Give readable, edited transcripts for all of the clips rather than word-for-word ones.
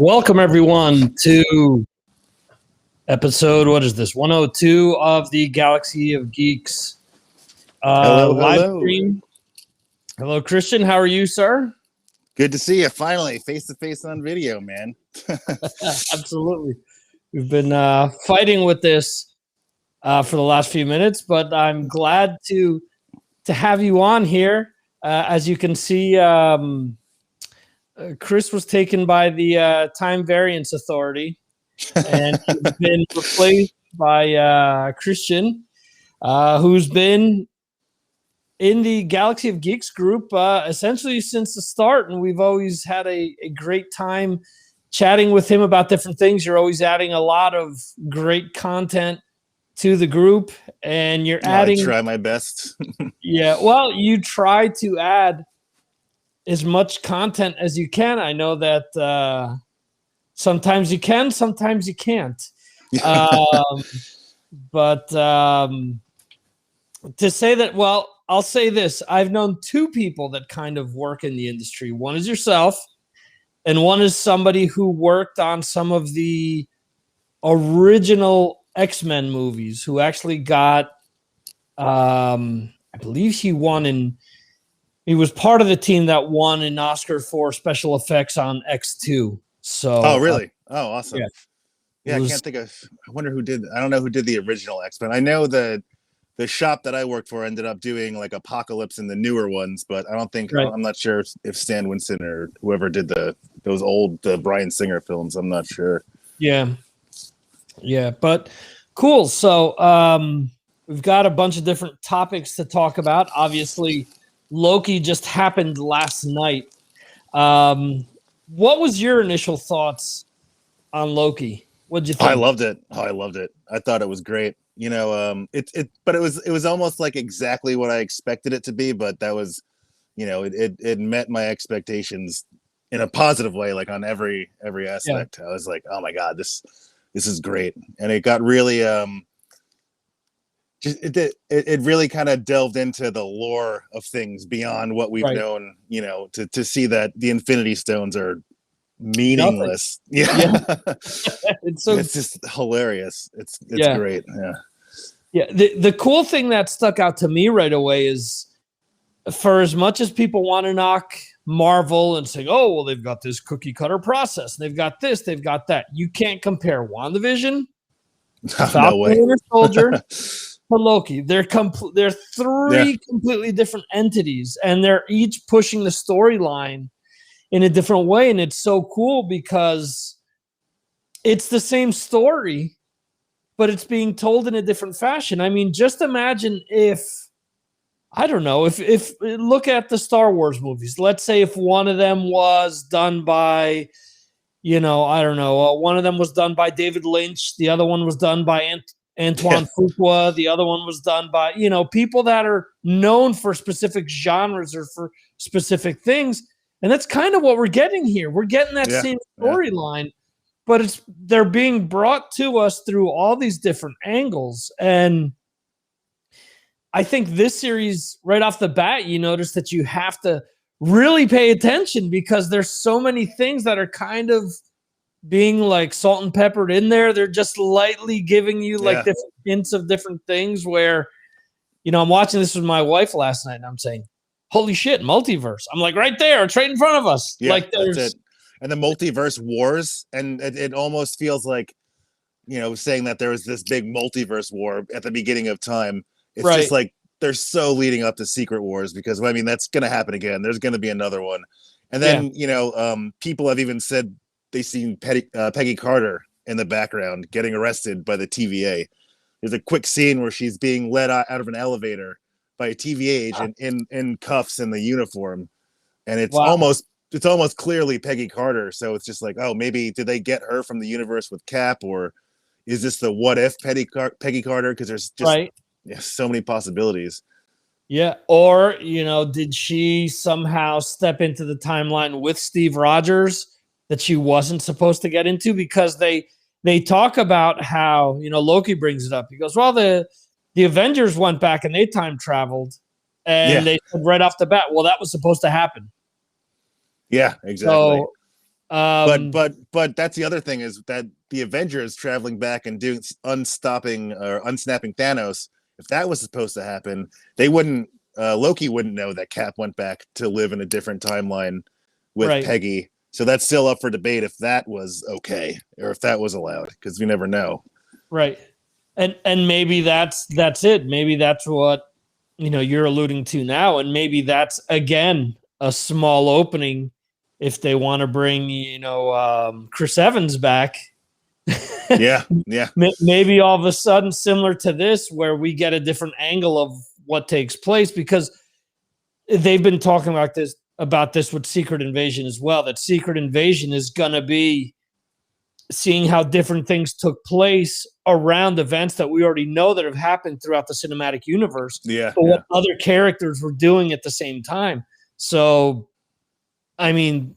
Welcome everyone to episode, what is this, 102 of the Galaxy of Geeks live stream. Hello, Christian. How are you, sir? Good to see you finally, face to face on video, man. Absolutely. We've been fighting with this for the last few minutes, but I'm glad to have you on here. As you can see, Chris was taken by the Time Variance Authority, and he's been replaced by Christian, who's been in the Galaxy of Geeks group essentially since the start, and we've always had a great time chatting with him about different things. You're always adding a lot of great content to the group, and you're adding... I try my best. Yeah, well, you try to add as much content as you can. I know that sometimes you can, sometimes you can't. But to say that, well, I'll say this. I've known two people that kind of work in the industry. One is yourself, and one is somebody who worked on some of the original X-Men movies, who actually got, I believe he was part of the team that won an Oscar for special effects on X2. So, oh, really? Oh, awesome. Yeah, I can't think of. I wonder who did. I don't know who did the original X-Men. I know the shop that I worked for ended up doing like Apocalypse and the newer ones, but I don't think. Right. I'm not sure if Stan Winston or whoever did those old Bryan Singer films. I'm not sure. Yeah, but cool. So we've got a bunch of different topics to talk about. Obviously, Loki just happened last night. What was your initial thoughts on Loki? What did you think? I loved it. I thought it was great. You know, but it was almost like exactly what I expected it to be. But that was, you know, it met my expectations in a positive way, like on every aspect. Yeah. I was like, oh my God, this is great, and it got really it really kind of delved into the lore of things beyond what we've known, you know, to see that the Infinity Stones are meaningless. Yeah. it's just hilarious. It's great. Yeah. The cool thing that stuck out to me right away is, for as much as people want to knock Marvel and say, oh, well, they've got this cookie cutter process, they've got this, they've got that, you can't compare WandaVision, Falcon and Winter Soldier, to Loki. They're three completely different entities, and they're each pushing the storyline in a different way. And it's so cool because it's the same story, but it's being told in a different fashion. I mean, just imagine if, I don't know, if look at the Star Wars movies. Let's say if one of them was done by, you know, I don't know, one of them was done by David Lynch, the other one was done by Antoine Fuqua, the other one was done by, you know, people that are known for specific genres or for specific things. And that's kind of what we're getting here. We're getting that same storyline, but they're being brought to us through all these different angles. And I think this series, right off the bat, you notice that you have to really pay attention because there's so many things that are kind of being like salt and peppered in there. They're just lightly giving you like different hints of different things where, you know, I'm watching this with my wife last night and I'm saying, holy shit, multiverse. I'm like, right there, it's right in front of us. Yeah, like that's it. And the multiverse wars, and it almost feels like, you know, saying that there was this big multiverse war at the beginning of time. It's just like they're so leading up to Secret Wars, because I mean that's going to happen again. There's going to be another one, and then you know, people have even said they seen Peggy Carter in the background getting arrested by the TVA. There's a quick scene where she's being led out of an elevator by a TVA agent in cuffs and the uniform, and it's almost clearly Peggy Carter. So it's just like, oh, maybe did they get her from the universe with Cap, or is this the what if Peggy Carter? Because there's just so many possibilities. Yeah, or you know, did she somehow step into the timeline with Steve Rogers that she wasn't supposed to get into? Because they talk about how, you know, Loki brings it up. He goes, well, the Avengers went back and they time traveled, and they said right off the bat, well, that was supposed to happen. Yeah, exactly. But that's the other thing, is that the Avengers traveling back and doing unsnapping Thanos. If that was supposed to happen, they wouldn't. Loki wouldn't know that Cap went back to live in a different timeline with Peggy. So that's still up for debate if that was okay or if that was allowed, because we never know. Right. And maybe that's it. Maybe that's what you're alluding to now, and maybe that's again a small opening if they want to bring Chris Evans back. Yeah. Maybe all of a sudden, similar to this, where we get a different angle of what takes place, because they've been talking about this with Secret Invasion as well. That Secret Invasion is going to be seeing how different things took place around events that we already know that have happened throughout the cinematic universe. Yeah. But what other characters were doing at the same time. So, I mean,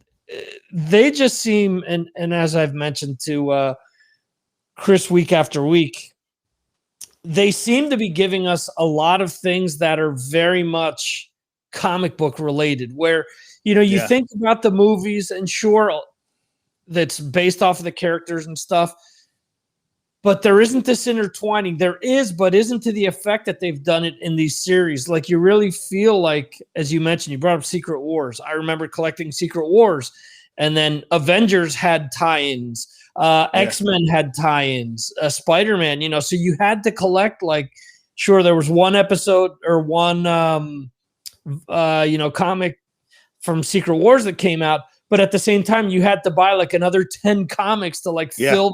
they just seem, and as I've mentioned to Chris week after week, they seem to be giving us a lot of things that are very much comic book related, where, you think about the movies, and sure, that's based off of the characters and stuff, but there isn't this intertwining. There is, but isn't to the effect that they've done it in these series. Like, you really feel like, as you mentioned, you brought up Secret Wars. I remember collecting Secret Wars, and then Avengers had tie-ins, X-Men had tie-ins, Spider-Man, so you had to collect, like, sure, there was one episode or one, comic from Secret Wars that came out, but at the same time, you had to buy like another 10 comics to fill.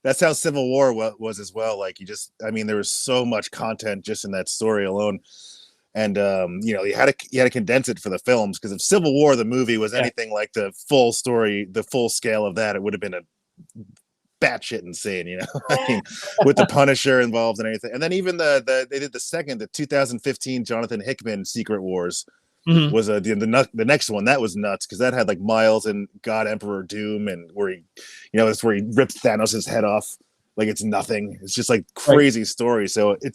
That's how Civil War was as well. Like, there was so much content just in that story alone. And, you had to condense it for the films, because if Civil War, the movie, was anything like the full story, the full scale of that, it would have been a batshit insane, with the Punisher involved and everything. And then even they did the 2015 Jonathan Hickman Secret Wars. Mm-hmm. Was the next one that was nuts, because that had like Miles and God Emperor Doom, and where he, that's where he ripped Thanos' head off like it's nothing. It's just like crazy story. So you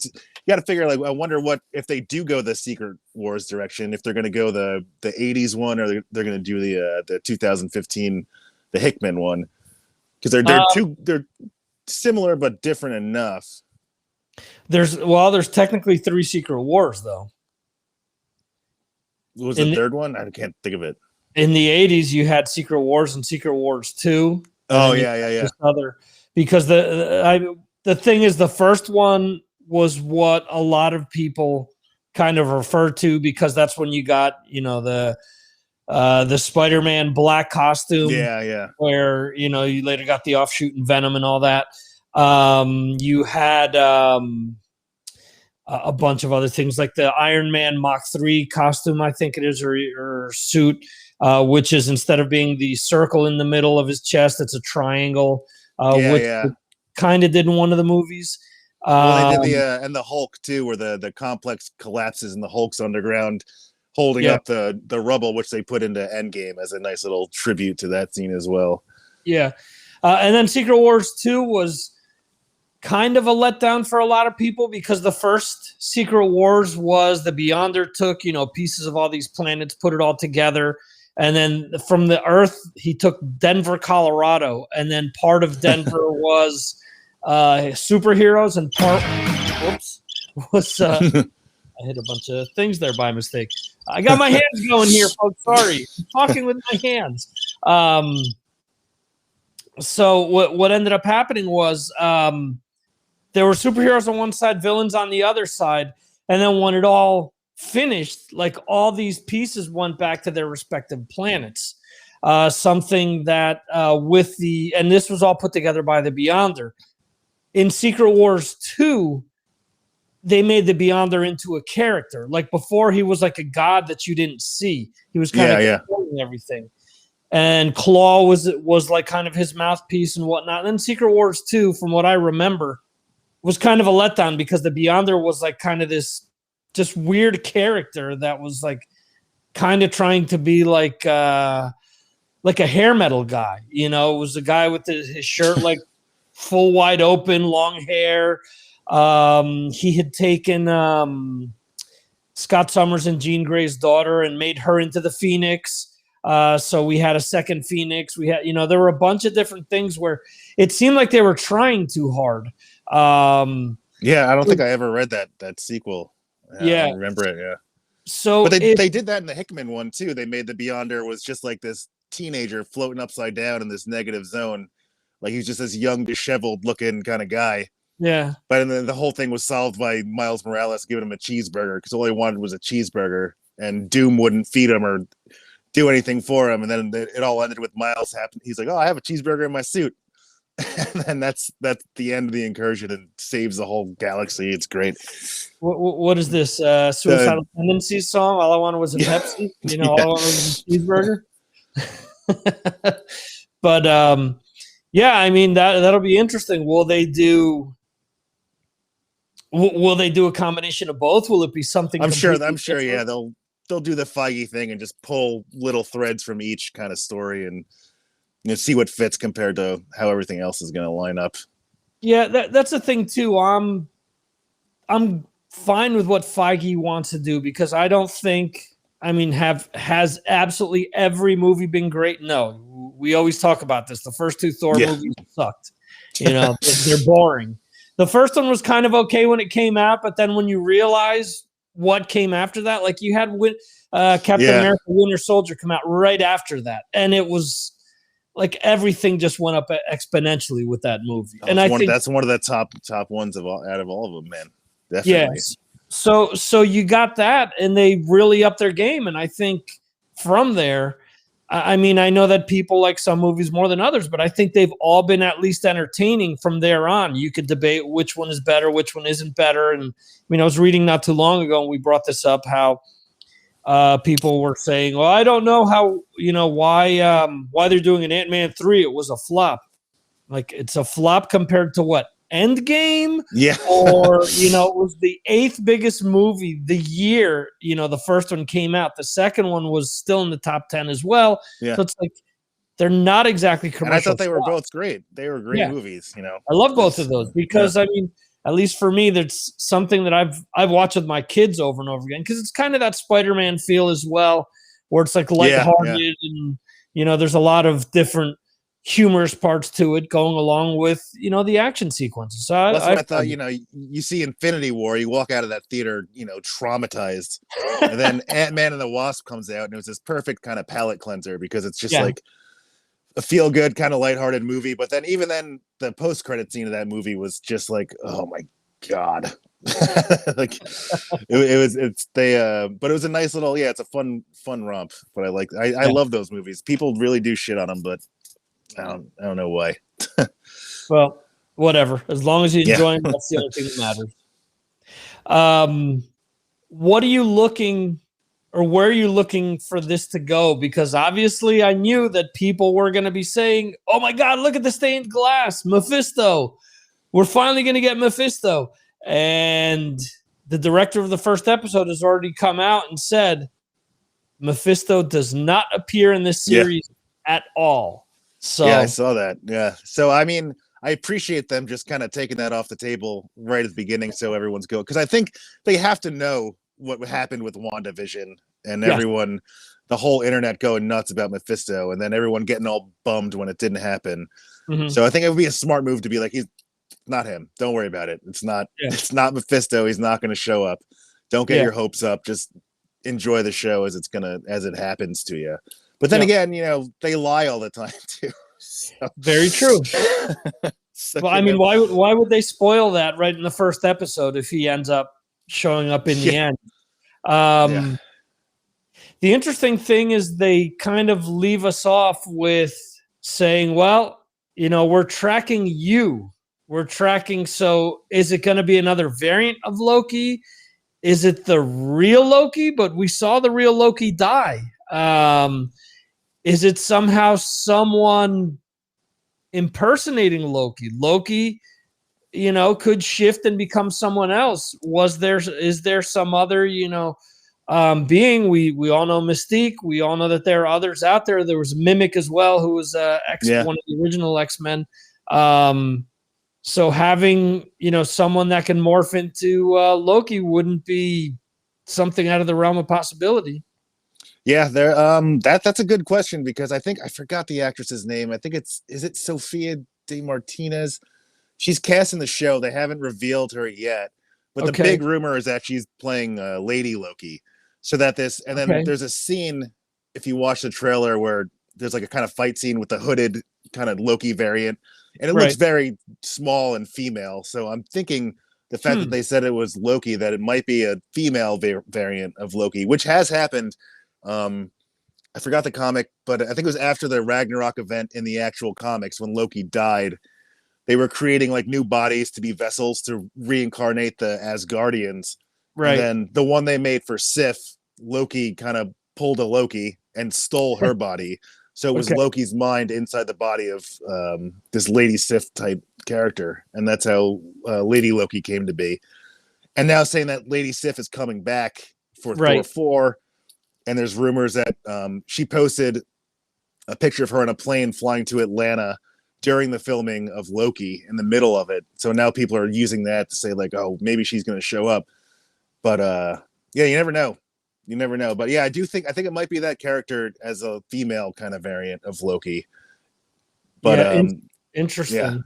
got to figure, like, I wonder what if they do go the Secret Wars direction, if they're going to go the 80s one, or they're going to do the 2015 the Hickman one, because they're similar but different enough. There's technically 3 Secret Wars though. What was the third one? I can't think of it. In the 80s, you had Secret Wars and Secret Wars 2. Oh, yeah. Because the thing is, the first one was what a lot of people kind of refer to, because that's when you got, the Spider-Man black costume. Yeah. Where, you later got the offshoot and Venom and all that. You had a bunch of other things, like the Iron Man Mach 3 costume, I think it is, or suit, which is, instead of being the circle in the middle of his chest, it's a triangle, which kind of did in one of the movies. They did and the Hulk too, where the complex collapses and the Hulk's underground holding up the rubble, which they put into Endgame as a nice little tribute to that scene as well. Yeah. And then Secret Wars 2 was kind of a letdown for a lot of people, because the first Secret Wars was the Beyonder took, pieces of all these planets, put it all together. And then from the Earth, he took Denver, Colorado. And then part of Denver was superheroes, and part was I hit a bunch of things there by mistake. I got my hands going here, folks. Sorry. I'm talking with my hands. So what ended up happening was there were superheroes on one side, villains on the other side. And then when it all finished, like, all these pieces went back to their respective planets. Something that and this was all put together by the Beyonder. In Secret Wars 2, they made the Beyonder into a character. Like, before, he was like a god that you didn't see. He was kind of controlling everything. And Claw was like kind of his mouthpiece and whatnot. And then Secret Wars 2, from what I remember, was kind of a letdown, because the Beyonder was like kind of this just weird character that was like kind of trying to be like a hair metal guy. It was a guy with his shirt like full wide open, long hair. He had taken Scott Summers and Jean Grey's daughter and made her into the Phoenix. So we had a second Phoenix. We had, there were a bunch of different things where it seemed like they were trying too hard. Yeah, I don't think I ever read that sequel. Yeah, I don't remember it. Yeah. So but they did that in the Hickman one too. They made the Beyonder was just like this teenager floating upside down in this negative zone, like he's just this young, disheveled looking kind of guy. Yeah. But then the whole thing was solved by Miles Morales giving him a cheeseburger because all he wanted was a cheeseburger, and Doom wouldn't feed him or do anything for him. And then it all ended with Miles happened. He's like, "Oh, I have a cheeseburger in my suit." And then that's the end of the incursion and saves the whole galaxy. It's great. What is this? Suicidal Tendencies song? All I wanted was a Pepsi. All I wanted was a cheeseburger. But yeah, I mean that'll be interesting. Will they do a combination of both? Will it be something? I'm sure. Different? Yeah, they'll do the Feige thing and just pull little threads from each kind of story and see what fits compared to how everything else is going to line up. Yeah, that's the thing too. I'm fine with what Feige wants to do because I don't think. I mean, has absolutely every movie been great? No, we always talk about this. The first two Thor movies sucked. They're boring. The first one was kind of okay when it came out, but then when you realize what came after that, like you had Captain America: Winter Soldier come out right after that, and it was. Like everything just went up exponentially with that movie, and I think that's one of the top ones out of all of them, man. Definitely. Yes. So you got that, and they really upped their game, and I think from there, I mean, I know that people like some movies more than others, but I think they've all been at least entertaining from there on. You could debate which one is better, which one isn't better, and I mean, I was reading not too long ago, and we brought this up how. People were saying, well, I don't know how, why they're doing an Ant-Man 3. It was a flop. Like it's a flop compared to what? Endgame? Yeah. Or, it was the 8th biggest movie the year, the first one came out. The second one was still in the top 10 as well. Yeah. So it's like, they're not exactly commercial. And I thought they were both great. They were great movies, I love both of those because, I mean, at least for me, that's something that I've watched with my kids over and over again because it's kind of that Spider-Man feel as well, where it's like lighthearted and there's a lot of different humorous parts to it going along with the action sequences. So that's what I thought. You see Infinity War, you walk out of that theater, traumatized, and then Ant-Man and the Wasp comes out, and it was this perfect kind of palate cleanser because it's just like a feel-good kind of lighthearted movie, but then even then the post-credit scene of that movie was just like, oh my god. Like but it was a nice little it's a fun romp. But I love those movies. People really do shit on them, but I don't know why. Well, whatever. As long as you enjoy them, that's the only thing that matters. What are you looking or where are you looking for this to go? Because obviously I knew that people were going to be saying, oh my God, look at the stained glass, Mephisto. We're finally going to get Mephisto. And the director of the first episode has already come out and said, Mephisto does not appear in this series at all. So I saw that. Yeah. So, I mean, I appreciate them just kind of taking that off the table right at the beginning. So everyone's going, because I think they have to know what happened with WandaVision and everyone, the whole internet going nuts about Mephisto and then everyone getting all bummed when it didn't happen. Mm-hmm. So I think it would be a smart move to be like, he's not him. Don't worry about it. It's not Mephisto. He's not going to show up. Don't get your hopes up. Just enjoy the show as it happens to you. But then again, they lie all the time too. So. Very true. Well, I mean, why would they spoil that right in the first episode if he ends up showing up in the end? The interesting thing is they kind of leave us off with saying, well, we're tracking you. We're tracking. So is it going to be another variant of Loki? Is it the real Loki? But we saw the real Loki die. Is it somehow someone impersonating Loki? Loki, could shift and become someone else. Is there some other, being? We all know Mystique. We all know that there are others out there. There was Mimic as well, who was one of the original X-Men. So having, someone that can morph into Loki wouldn't be something out of the realm of possibility. Yeah, there. That's a good question because I think I forgot the actress's name. I think is it Sophia De Martinez? She's cast in the show. They haven't revealed her yet, but the Okay. big rumor is that she's playing Lady Loki. So that and then Okay. there's a scene if you watch the trailer where there's like a kind of fight scene with the hooded kind of Loki variant, and it looks Right. very small and female. So I'm thinking the fact that Hmm. they said it was Loki, that it might be a female variant of Loki, which has happened. Um, I forgot the comic, but I think it was after the Ragnarok event in the actual comics when Loki died. They were creating like new bodies to be vessels to reincarnate the Asgardians. And Right. then the one they made for Sif, Loki kind of pulled a Loki and stole her body. So it was Okay. Loki's mind inside the body of this Lady Sif type character. And that's how Lady Loki came to be. And now saying that Lady Sif is coming back for Thor Right. 4. And there's rumors that she posted a picture of her on a plane flying to Atlanta during the filming of Loki in the middle of it. So now people are using that to say like, oh, maybe she's going to show up. But yeah, you never know. You never know. But yeah, I think it might be that character as a female kind of variant of Loki. But Yeah. yeah, Interesting.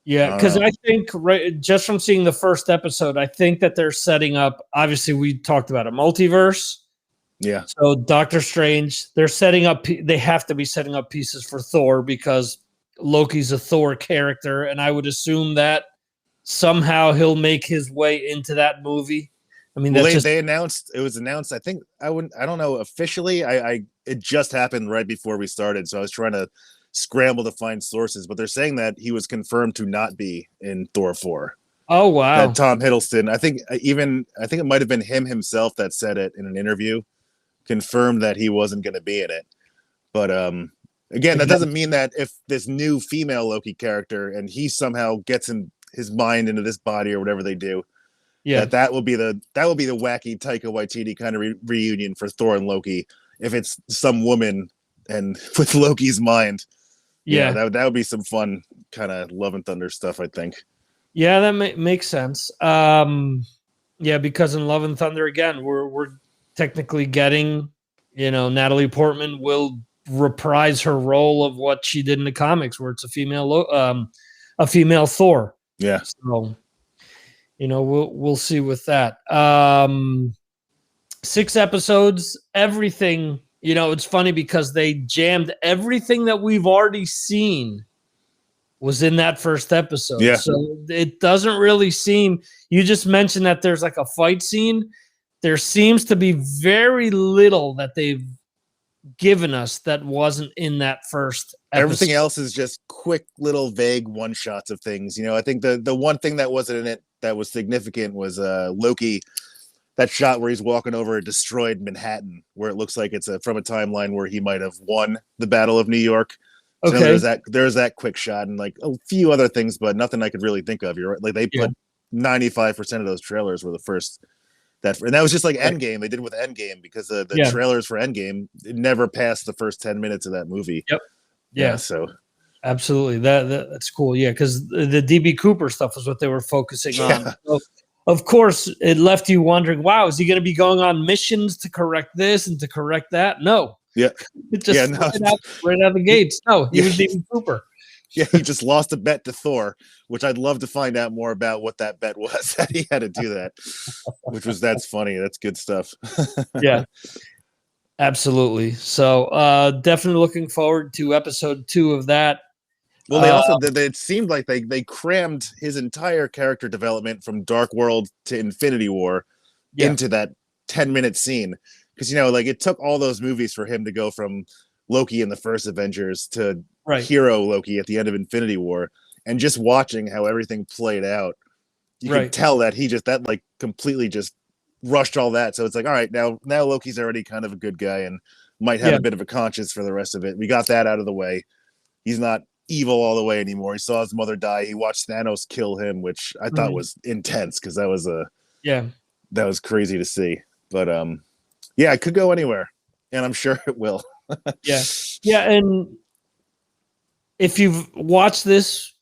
Yeah, I don't because know. I think just from seeing the first episode, I think that they're setting up. Obviously, we talked about a multiverse. Yeah. So Doctor Strange, they're setting up. They have to be setting up pieces for Thor because Loki's a Thor character, and I would assume that somehow he'll make his way into that movie. I mean, Well, that's just they announced it was announced. I think I don't know officially. I it just happened right before we started, so I was trying to scramble to find sources, but they're saying that he was confirmed to not be in Thor 4. oh That wow, Tom Hiddleston, I think it might have been him himself that said it in an interview, confirmed that he wasn't going to be in it. But again, that doesn't mean that if this new female Loki character and he somehow gets in his mind into this body or whatever they do, yeah, that will be the wacky Taika Waititi kind of reunion for Thor and Loki. If it's some woman and with Loki's mind, yeah, that would be some fun kind of Love and Thunder stuff, I think. yeah. That makes sense. Yeah, because in Love and Thunder again, we're technically getting, Natalie Portman will reprise her role of what she did in the comics, where it's a female Thor. Yeah. So, we'll see with that. 6 episodes, everything. It's funny because they jammed everything that we've already seen was in that first episode. Yeah. So it doesn't really seem. You just mentioned that there's like a fight scene. There seems to be very little that they've given us that wasn't in that first episode. Everything else is just quick little vague one shots of things. I think the one thing that wasn't in it that was significant was Loki, that shot where he's walking over a destroyed Manhattan, where it looks like it's from a timeline where he might have won the Battle of New York. So Okay. there's that quick shot and like a few other things, but nothing I could really think of. You're right. Like they put 95% of those trailers were the first and that was just like Endgame. They did it with Endgame because the trailers for Endgame never passed the first 10 minutes of that movie. Yep. Yeah. So absolutely. That's cool. Yeah. Cause the DB Cooper stuff was what they were focusing on. So, of course, it left you wondering, wow, is he going to be going on missions to correct this and to correct that? No. Yeah. It just right out the gates. No, he was DB Cooper. Yeah, he just lost a bet to Thor, which I'd love to find out more about what that bet was that he had to do that, that's funny. That's good stuff. Yeah, absolutely. So definitely looking forward to episode 2 of that. Well, they also it seemed like they crammed his entire character development from Dark World to Infinity War into that 10-minute scene. Because, like it took all those movies for him to go from Loki in the first Avengers to hero Loki at the end of Infinity War. And just watching how everything played out, you can tell that he completely just rushed all that. So it's like, all right, now Loki's already kind of a good guy and might have a bit of a conscience for the rest of it. We got that out of the way. He's not evil all the way anymore. He saw his mother die. He watched Thanos kill him, which I thought was intense because that was crazy to see. But yeah, it could go anywhere, and I'm sure it will. Yeah, and if you've watched this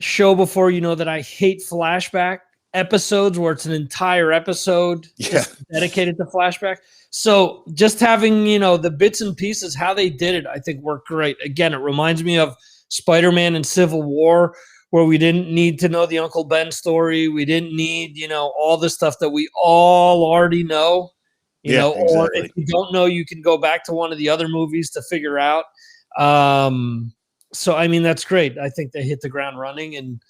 show before, you know that I hate flashback episodes where it's an entire episode just dedicated to flashback. So just having, the bits and pieces, how they did it, I think worked great. Again, it reminds me of Spider-Man and Civil War, where we didn't need to know the Uncle Ben story. We didn't need, all the stuff that we all already know, exactly. Or if you don't know, you can go back to one of the other movies to figure out. So, I mean, that's great. I think they hit the ground running, and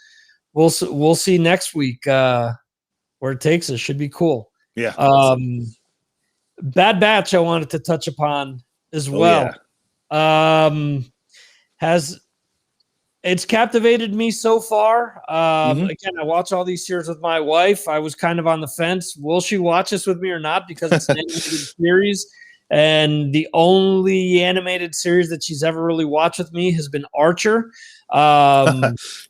we'll see next week where it takes us. Should be cool. Yeah. Bad Batch I wanted to touch upon as well. It's captivated me so far. Again, I watch all these series with my wife. I was kind of on the fence. Will she watch this with me or not? Because it's an animated series. And the only animated series that she's ever really watched with me has been Archer.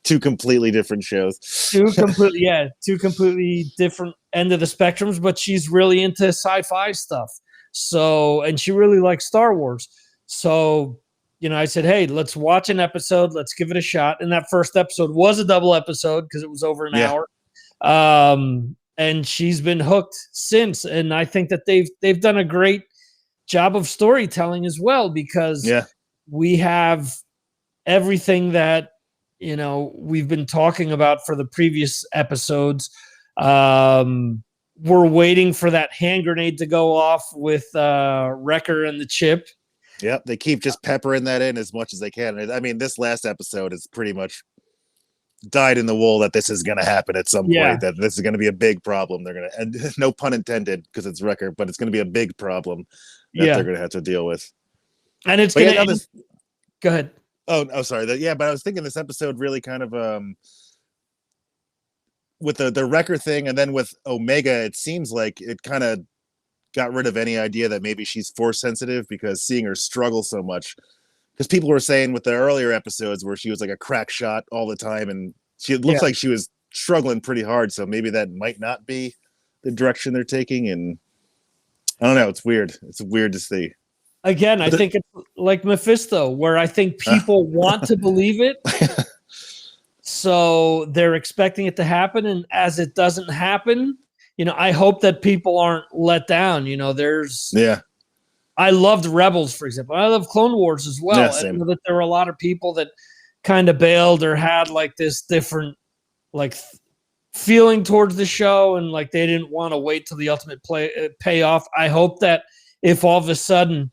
Two completely different shows. Two completely different end of the spectrums, but she's really into sci-fi stuff. So, and she really likes Star Wars. So, I said, hey, let's watch an episode. Let's give it a shot. And that first episode was a double episode because it was over an hour. And she's been hooked since. And I think that they've done a great job of storytelling as well, because we have everything that we've been talking about for the previous episodes. We're waiting for that hand grenade to go off with Wrecker and the chip. Yep, they keep just peppering that in as much as they can. I mean, this last episode is pretty much dyed in the wool that this is going to happen at some point, that this is going to be a big problem. They're going to, and no pun intended, because it's Wrecker, but it's going to be a big problem that they're going to have to deal with. And it's going to go ahead. Oh, sorry. But I was thinking this episode really kind of with the Wrecker thing, and then with Omega, it seems like it kind of got rid of any idea that maybe she's force sensitive, because seeing her struggle so much, because people were saying with the earlier episodes where she was like a crack shot all the time, and she looked like she was struggling pretty hard. So maybe that might not be the direction they're taking. And I don't know. It's weird. It's weird to see. Again, I think it's like Mephisto, where I think people want to believe it. So they're expecting it to happen. And as it doesn't happen, I hope that people aren't let down. I loved Rebels, for example. I love Clone Wars as well. I know that there were a lot of people that kind of bailed or had like this different feeling towards the show, and like they didn't want to wait till the ultimate payoff. I hope that if all of a sudden,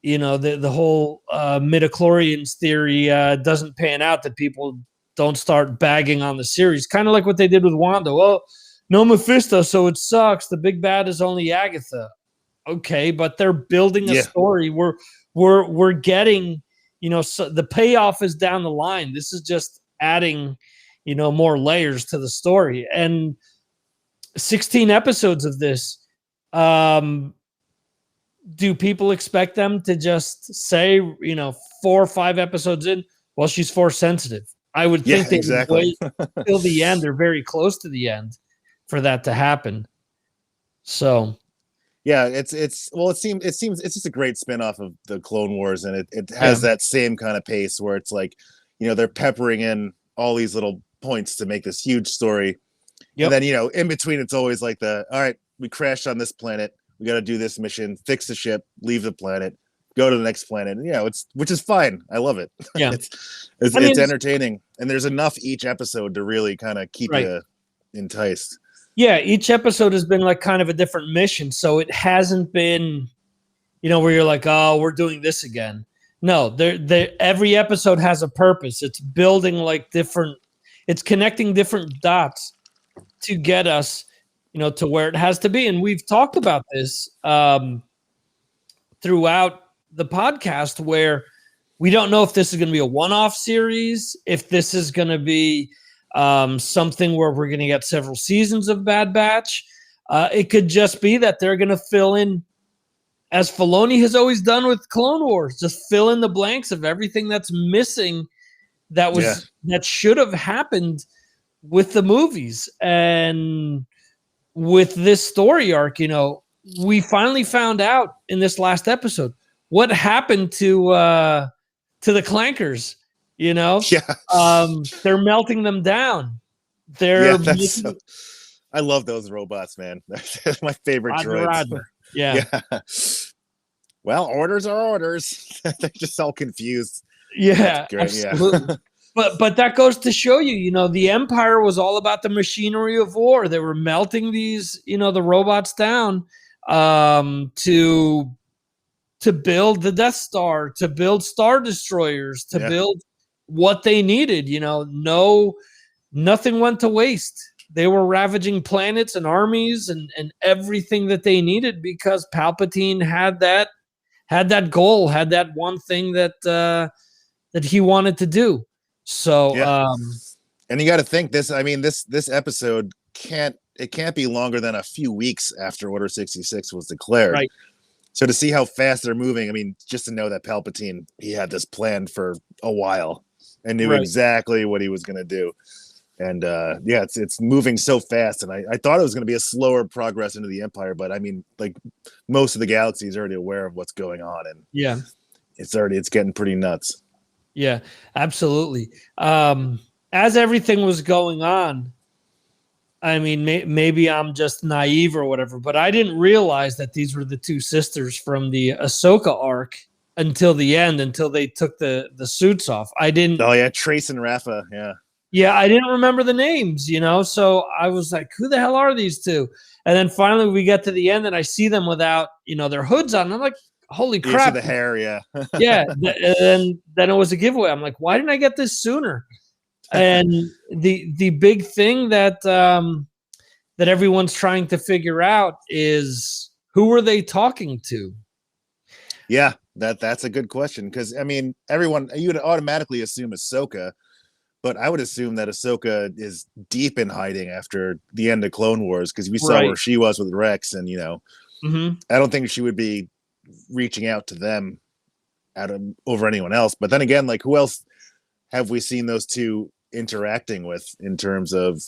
the whole midichlorians theory doesn't pan out, that people don't start bagging on the series, kind of like what they did with Wanda. Well, no Mephisto, so it sucks. The big bad is only Agatha. Okay, but they're building a story. We're getting, so the payoff is down the line. This is just adding, more layers to the story. And 16 episodes of this. Do people expect them to just say, 4 or 5 episodes in, well, she's force sensitive? I would think they would wait till the end, or very close to the end, for that to happen. So it seems it's just a great spin-off of the Clone Wars, and it has that same kind of pace where it's like, they're peppering in all these little points to make this huge story. And then, in between, it's always like all right, we crashed on this planet, we got to do this mission, fix the ship, leave the planet, go to the next planet. Which is fine. I love it. Yeah. it's entertaining, and there's enough each episode to really kind of keep you enticed. Yeah, each episode has been like kind of a different mission. So it hasn't been, where you're like, oh, we're doing this again. No, every episode has a purpose. It's building it's connecting different dots to get us, to where it has to be. And we've talked about this throughout the podcast, where we don't know if this is going to be a one-off series, if this is going to be something where we're going to get several seasons of Bad Batch. It could just be that they're going to fill in, as Filoni has always done with Clone Wars, just fill in the blanks of everything that's missing that should have happened with the movies. And with this story arc, we finally found out in this last episode what happened to the Clankers. They're melting them down. They're I love those robots, man. They're my favorite droids. Roger. Yeah. Well, orders are orders. They're just all confused. Yeah, absolutely. Yeah. But that goes to show you, you know, the Empire was all about the machinery of war. They were melting these, you know, the robots down to build the Death Star, to build Star Destroyers, to build what they needed. You know, nothing went to waste. They were ravaging planets and armies and everything that they needed because Palpatine had that goal, had that one thing that he wanted to do. So, and you got to think this. I mean, this episode can't be longer than a few weeks after Order 66 was declared. Right. So to see how fast they're moving, I mean, just to know that Palpatine, he had this planned for a while and knew exactly what he was going to do. And it's moving so fast. And I thought it was going to be a slower progress into the Empire, but I mean, like most of the galaxy is already aware of what's going on, and it's getting pretty nuts. Yeah, absolutely. As everything was going on, I mean, maybe I'm just naive or whatever, but I didn't realize that these were the two sisters from the Ahsoka arc until the end, until they took the suits off. I didn't. Oh yeah, Trace and Rafa. Yeah. Yeah, I didn't remember the names, you know, so I was like, who the hell are these two? And then finally we get to the end and I see them without, you know, their hoods on. And I'm like, holy crap. The hair, yeah. And then it was a giveaway. I'm like, why didn't I get this sooner? And the big thing that that everyone's trying to figure out is, who were they talking to? Yeah, that's a good question, because I mean, you would automatically assume Ahsoka, but I would assume that Ahsoka is deep in hiding after the end of Clone Wars, because we saw where she was with Rex, and you know, I don't think she would be reaching out to them over anyone else. But then again, like, who else have we seen those two interacting with in terms of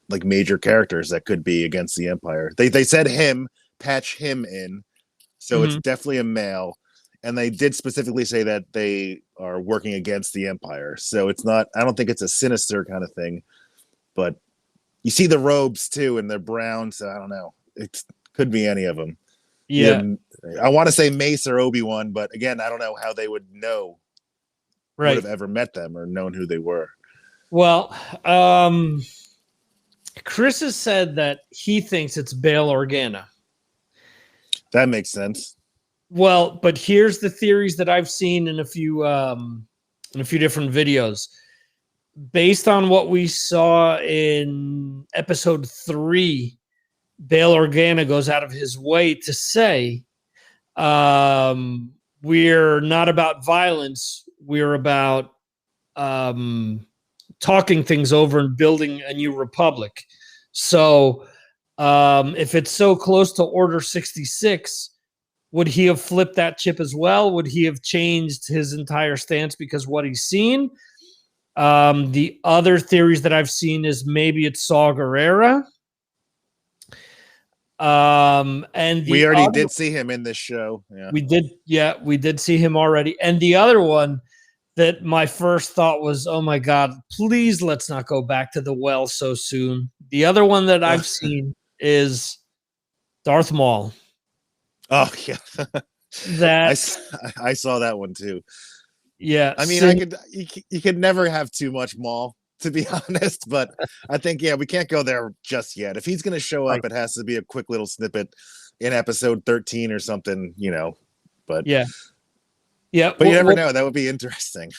like major characters that could be against the Empire? They said patch him in, so it's definitely a male, and they did specifically say that they are working against the Empire. So it's not, I don't think it's a sinister kind of thing, but you see the robes too, and they're brown, so I don't know, it could be any of them. I want to say Mace or Obi-Wan, but again, I don't know how they would know, would have ever met them or known who they were. Well, Chris has said that he thinks it's Bail Organa. That makes sense. Well, but here's the theories that I've seen in a few different videos. Based on what we saw in episode 3, Bail Organa goes out of his way to say, we're not about violence. We're about talking things over and building a new republic. So if it's so close to Order 66, would he have flipped that chip as well? Would he have changed his entire stance because what he's seen? The other theories that I've seen is maybe it's Saw Gerrera. And we already did see him in this show. Yeah. We did see him already. And the other one that my first thought was, oh my God, please let's not go back to the well so soon. The other one that I've seen is Darth Maul. Oh yeah. That I saw that one too. Yeah. I mean, you could never have too much Maul, to be honest, but I think, we can't go there just yet. If he's going to show up, it has to be a quick little snippet in episode 13 or something, you know, but yeah, but you never know. That would be interesting.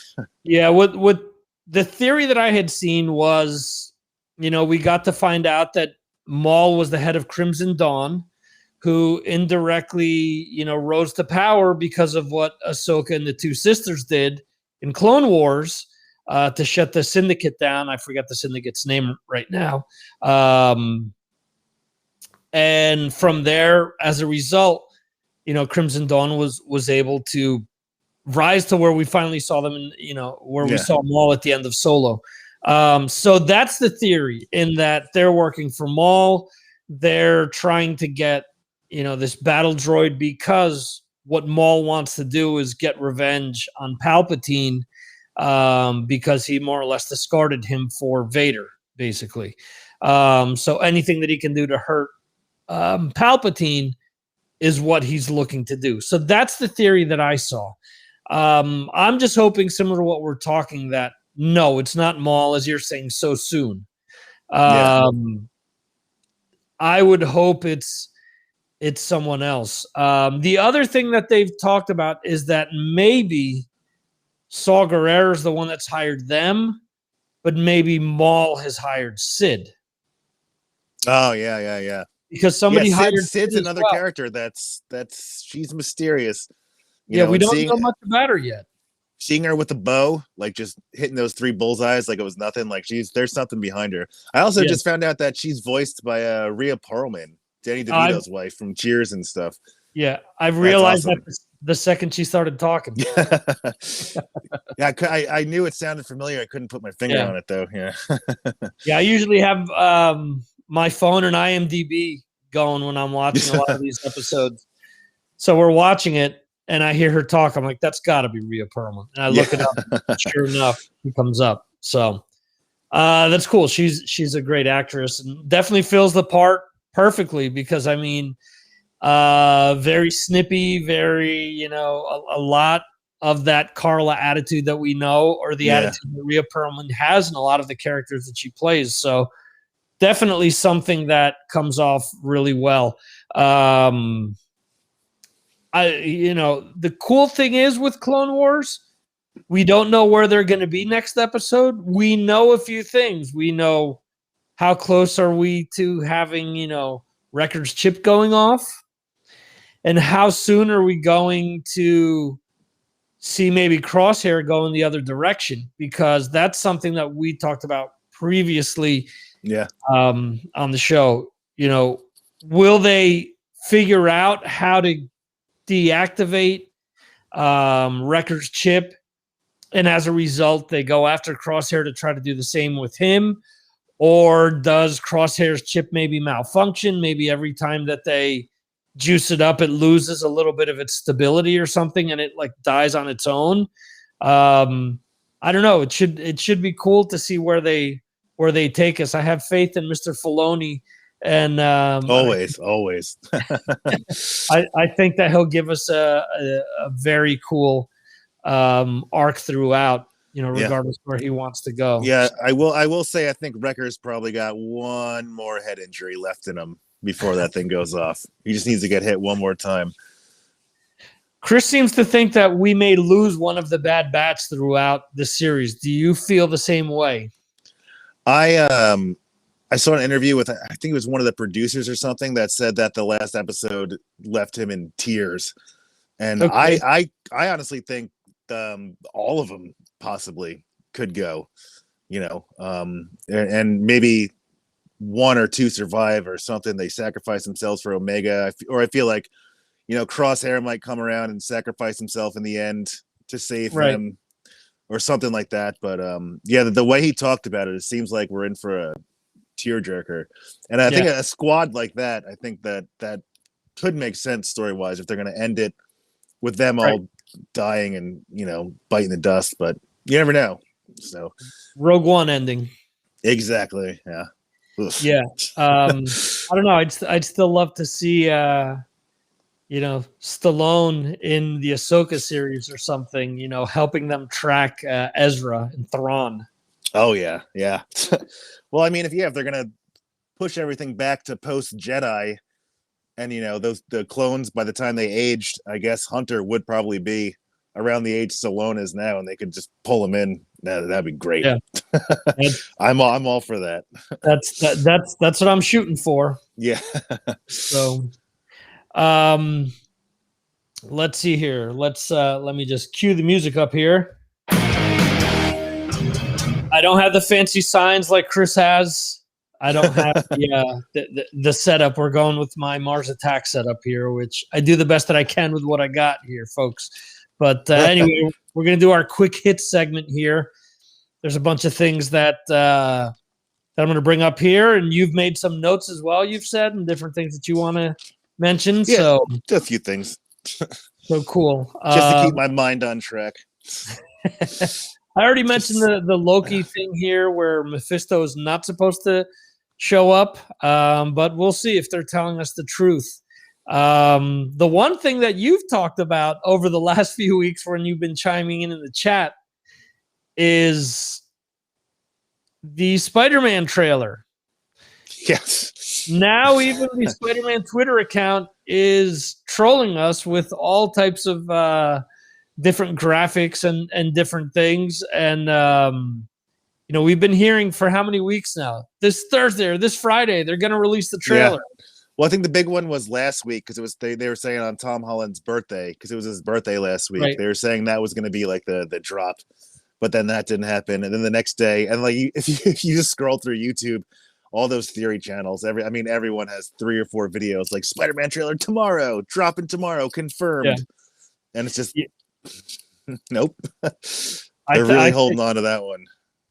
Yeah. What the theory that I had seen was, you know, we got to find out that Maul was the head of Crimson Dawn, who indirectly, you know, rose to power because of what Ahsoka and the two sisters did in Clone Wars to shut the Syndicate down. I forget the Syndicate's name right now. And from there, as a result, you know, Crimson Dawn was able to rise to where we finally saw them, in, you know, where we saw Maul at the end of Solo. So that's the theory, in that they're working for Maul. They're trying to get, you know, this battle droid, because what Maul wants to do is get revenge on Palpatine, because he more or less discarded him for Vader. basically. So anything that he can do to hurt Palpatine is what he's looking to do. So that's the theory that I saw. I'm just hoping, similar to what we're talking, that no, it's not Maul, as you're saying, so soon. I would hope it's someone else. The other thing that they've talked about is that maybe Saw Gerrera is the one that's hired them, but maybe Maul has hired Sid. Oh, yeah. Because somebody hired Sid's another character that's she's mysterious. We don't know much about her yet. Seeing her with the bow, like just hitting those 3 bullseyes like it was nothing, like there's something behind her. I also just found out that she's voiced by Rhea Perlman, Danny DeVito's wife from Cheers and stuff. Yeah, I've realized that the second she started talking. Yeah, I knew it sounded familiar. I couldn't put my finger on it though. Yeah. Yeah, I usually have my phone and IMDb going when I'm watching a lot of these episodes. So we're watching it, and I hear her talk. I'm like, that's got to be Rhea Perlman. And I look it up. And sure enough, he comes up. So that's cool. She's a great actress and definitely fills the part perfectly because, I mean, very snippy, very, a lot of that Carla attitude that we know, or the attitude that Rhea Perlman has in a lot of the characters that she plays. So definitely something that comes off really well. The cool thing is with Clone Wars, we don't know where they're going to be next episode. We know a few things. We know how close are we to having, Records chip going off, and how soon are we going to see maybe Crosshair go in the other direction, because that's something that we talked about previously on the show. Will they figure out how to deactivate Records chip, and as a result they go after Crosshair to try to do the same with him? Or does Crosshair's chip maybe malfunction? Maybe every time that they juice it up, it loses a little bit of its stability or something, and it like dies on its own. I don't know. It should be cool to see where they take us. I have faith in Mr. Filoni, and always. I think that he'll give us a very cool arc throughout. Regardless where he wants to go. Yeah, I will say I think Wrecker's probably got one more head injury left in him before that thing goes off. He just needs to get hit one more time. Chris seems to think that we may lose one of the Bad Batch throughout the series. Do you feel the same way? I saw an interview with, I think it was one of the producers or something, that said that the last episode left him in tears. And I honestly think all of them possibly could go, and maybe 1 or 2 survive or something. They sacrifice themselves for Omega, I feel like, Crosshair might come around and sacrifice himself in the end to save him or something like that. But the way he talked about it seems like we're in for a tearjerker. And I think a squad like that, I think that could make sense story-wise if they're going to end it with them all dying and, biting the dust. But you never know. So Rogue One ending. Exactly. Yeah. Oof. Yeah. I don't know. I'd still love to see Stallone in the Ahsoka series or something, helping them track Ezra and Thrawn. Oh yeah. Well, I mean, if they're gonna push everything back to post Jedi, and the clones, by the time they aged, I guess Hunter would probably be around the age Stallone is now, and they could just pull him in. That'd be great. Yeah. I'm all for that. That's what I'm shooting for. Yeah. So, let's see here. Let me just cue the music up here. I don't have the fancy signs like Chris has. I don't have the setup. We're going with my Mars Attack setup here, which I do the best that I can with what I got here, folks. But anyway, we're going to do our quick hit segment here. There's a bunch of things that I'm going to bring up here, and you've made some notes as well, you've said, and different things that you want to mention. Yeah, so a few things. So cool. Just to keep my mind on track. I already mentioned the Loki thing here where Mephisto is not supposed to show up, but we'll see if they're telling us the truth. The one thing that you've talked about over the last few weeks when you've been chiming in the chat is the Spider-Man trailer. Yes. Now even the Spider-Man Twitter account is trolling us with all types of different graphics and different things. And, we've been hearing for how many weeks now? This Thursday or this Friday, they're going to release the trailer. Yeah. Well, I think the big one was last week because it was they were saying on Tom Holland's birthday because it was his birthday last week. Right. They were saying that was going to be like the drop, but then that didn't happen. And then the next day, and like if you just scroll through YouTube, all those theory channels, everyone has 3 or 4 videos like Spider-Man trailer tomorrow, dropping tomorrow, confirmed. Yeah. And it's just nope. They're really holding on to that one.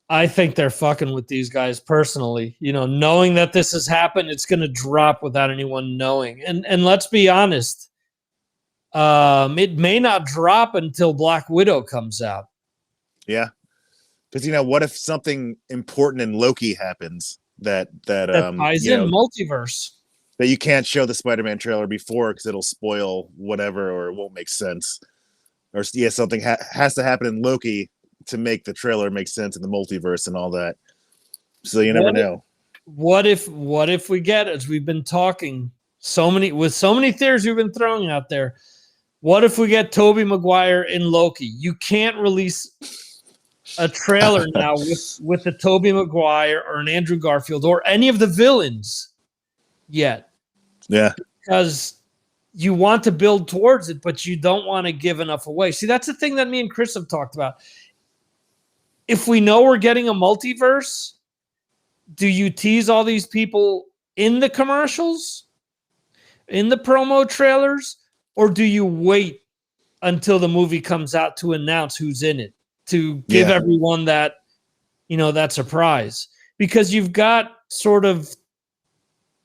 I think they're fucking with these guys personally. Knowing that this has happened, it's going to drop without anyone knowing. And let's be honest, it may not drop until Black Widow comes out. Yeah, because what if something important in Loki happens that ties in multiverse that you can't show the Spider-Man trailer before because it'll spoil whatever or it won't make sense, or something has to happen in Loki to make the trailer make sense in the multiverse and all that. So you never know. What if we get, as we've been talking so many theories we've been throwing out there, what if we get Tobey Maguire in Loki? You can't release a trailer now with the Tobey Maguire or an Andrew Garfield or any of the villains yet. Yeah. Because you want to build towards it, but you don't want to give enough away. See, that's the thing that me and Chris have talked about. If we know we're getting a multiverse, do you tease all these people in the commercials, in the promo trailers, or do you wait until the movie comes out to announce who's in it, to give everyone that, that surprise? Because you've got sort of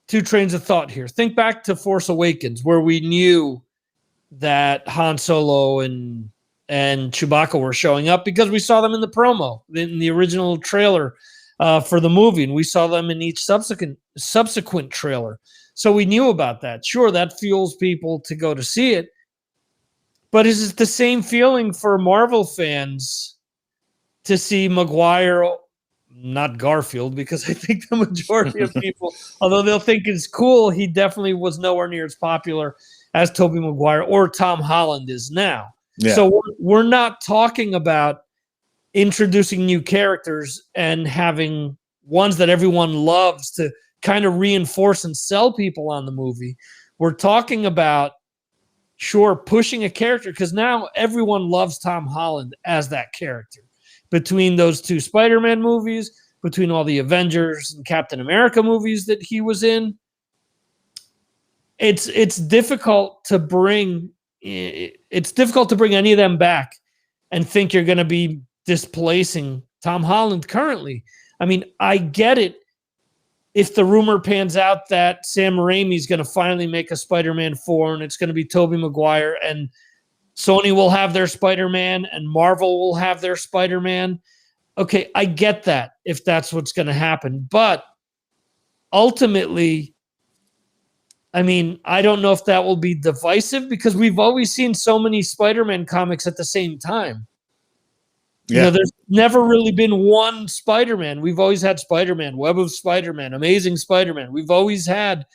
2 trains of thought here. Think back to Force Awakens, where we knew that Han Solo and Chewbacca were showing up because we saw them in the promo, in the original trailer for the movie, and we saw them in each subsequent trailer. So we knew about that. Sure, that fuels people to go to see it. But is it the same feeling for Marvel fans to see Maguire, not Garfield, because I think the majority of people, although they'll think it's cool, he definitely was nowhere near as popular as Tobey Maguire or Tom Holland is now. Yeah. So we're not talking about introducing new characters and having ones that everyone loves to kind of reinforce and sell people on the movie. We're talking about, sure, pushing a character because now everyone loves Tom Holland as that character. Between those 2 Spider-Man movies, between all the Avengers and Captain America movies that he was in, it's difficult to bring any of them back and think you're going to be displacing Tom Holland currently. I mean, I get it if the rumor pans out that Sam Raimi's going to finally make a Spider-Man 4 and it's going to be Tobey Maguire and Sony will have their Spider-Man and Marvel will have their Spider-Man. Okay, I get that if that's what's going to happen. But ultimately, I mean, I don't know if that will be divisive because we've always seen so many Spider-Man comics at the same time. Yeah. There's never really been one Spider-Man. We've always had Spider-Man, Web of Spider-Man, Amazing Spider-Man. We've always had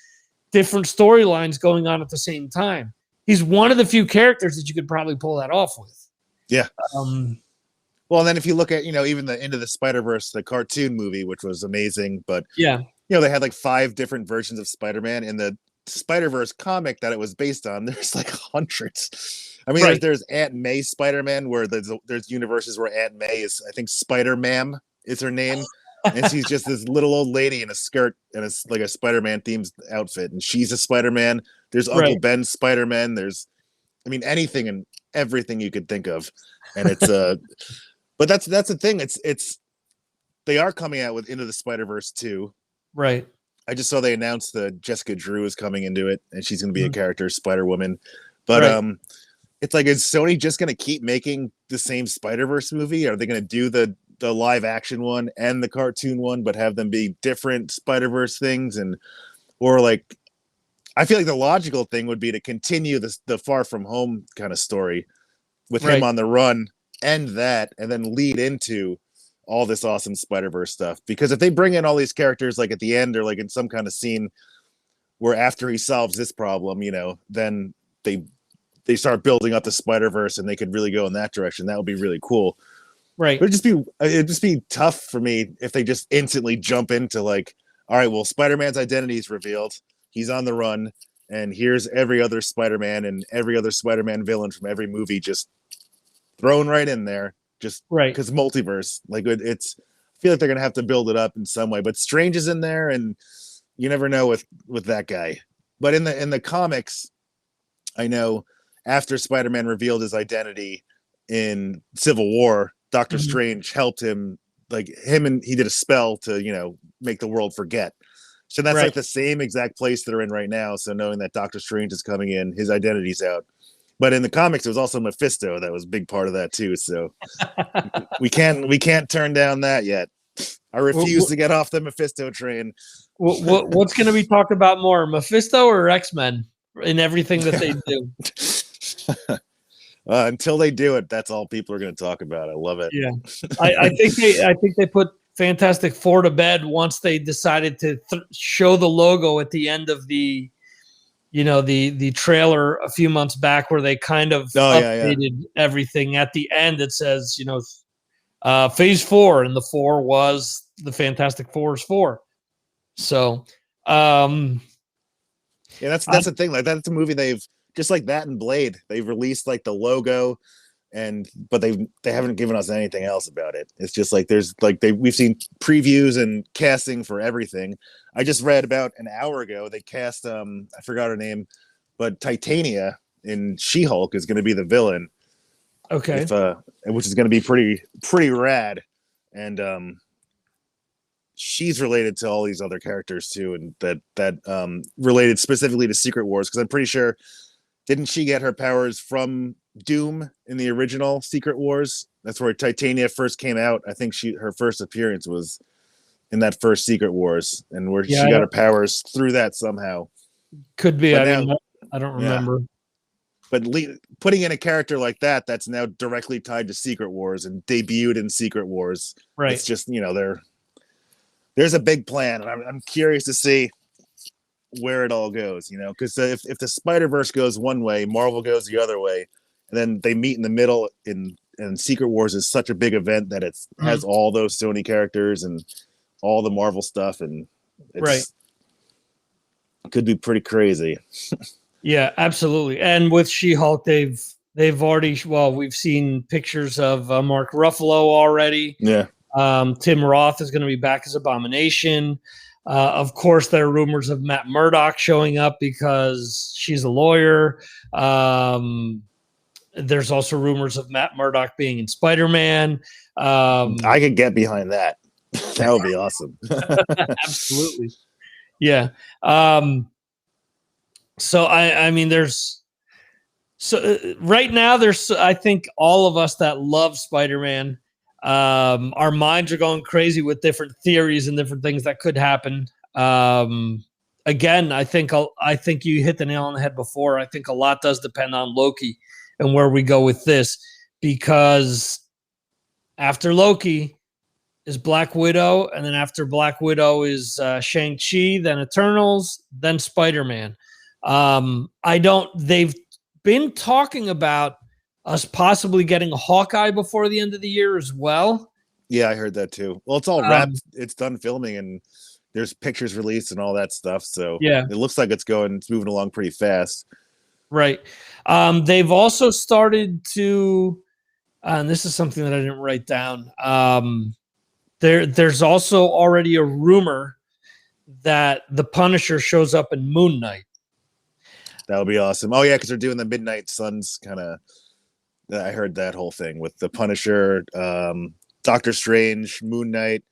different storylines going on at the same time. He's one of the few characters that you could probably pull that off with. Yeah. Well, and then if you look at, even the Into the Spider-Verse, the cartoon movie, which was amazing, but they had like 5 different versions of Spider-Man in the Spider-Verse comic that it was based on. There's like hundreds. I mean, there's Aunt May Spider-Man, where there's universes where Aunt May is, I think, Spider-Man is her name, and she's just this little old lady in a skirt and it's like a Spider-Man themed outfit, and she's a Spider-Man. There's Uncle Ben Spider-Man. There's, anything and everything you could think of, and it's but that's the thing. It's they are coming out with Into the Spider-Verse 2. Right. I just saw they announced that Jessica Drew is coming into it, and she's going to be a character, Spider-Woman. But it's like, is Sony just going to keep making the same Spider-Verse movie? Are they going to do the live action one and the cartoon one, but have them be different Spider-Verse things? And, or like, I feel like the logical thing would be to continue the Far From Home kind of story with him on the run, end that, and then lead into all this awesome Spider-Verse stuff. Because if they bring in all these characters like at the end or like in some kind of scene where after he solves this problem, you know, then they start building up the Spider-Verse and they could really go in that direction. That would be really cool. Right. But it'd just be tough for me if they just instantly jump into like, all right, well, Spider-Man's identity is revealed. He's on the run, and here's every other Spider-Man and every other Spider-Man villain from every movie just thrown right in there. Just because multiverse, like it's, I feel like they're gonna have to build it up in some way. But Strange is in there, and you never know with that guy. But in the comics, I know after Spider-Man revealed his identity in Civil War, Doctor Strange helped him, and he did a spell to, you know, make the world forget. So that's like the same exact place they're in right now. So knowing that Doctor Strange is coming in, his identity's out. But in the comics, it was also Mephisto that was a big part of that too. So we can't turn down that yet. I refuse to get off the Mephisto train. What's going to be talked about more, Mephisto or X-Men in everything that they do? Until they do it, that's all people are going to talk about. I love it. Yeah, I think they put Fantastic Four to bed once they decided to show the logo at the end of the, you know, the trailer a few months back, where they kind of updated everything. At the end, it says, you know, Phase 4, and the 4 was the Fantastic Four's 4. So, yeah, that's the thing. Like that's a movie they've just like that and Blade. They've released like the logo, but they haven't given us anything else about it. It's just like we've seen previews and casting for everything. I just read about an hour ago they cast I forgot her name, but Titania in She-Hulk is going to be the villain. Okay. Which is going to be pretty rad, and she's related to all these other characters too, and that related specifically to Secret Wars, because I'm pretty sure, didn't she get her powers from Doom in the original Secret Wars? That's where Titania first came out. I think her first appearance was in that first Secret Wars, and where she got her powers through that somehow. Could be. I don't remember. But putting in a character like that that's now directly tied to Secret Wars and debuted in Secret Wars, it's just, you know, there's a big plan, and I'm curious to see where it all goes, you know, because if the Spider-Verse goes one way, Marvel goes the other way, and then they meet in the middle, and Secret Wars is such a big event that it has all those Sony characters and all the Marvel stuff, and it could be pretty crazy. Yeah, absolutely. And with She-Hulk, they've already, we've seen pictures of Mark Ruffalo already. Yeah. Tim Roth is going to be back as Abomination. Of course, there are rumors of Matt Murdock showing up because she's a lawyer. There's also rumors of Matt Murdock being in Spider-Man. I could get behind that. That would be awesome. Absolutely. Yeah. So I mean, right now there's, I think all of us that love Spider-Man, our minds are going crazy with different theories and different things that could happen. Again, I think you hit the nail on the head before. I think a lot does depend on Loki and where we go with this, because after Loki is Black Widow, and then after Black Widow is Shang-Chi, then Eternals, then Spider-Man. They've been talking about us possibly getting a Hawkeye before the end of the year as well. Yeah, I heard that too. Well, it's all wrapped. It's done filming, and there's pictures released and all that stuff. So yeah, it looks like it's moving along pretty fast. Right. They've also started to, and this is something that I didn't write down. There's also already a rumor that the Punisher shows up in Moon Knight. That would be awesome. Oh yeah, because they're doing the Midnight Suns kind of. I heard that whole thing with the Punisher, Doctor Strange, Moon Knight,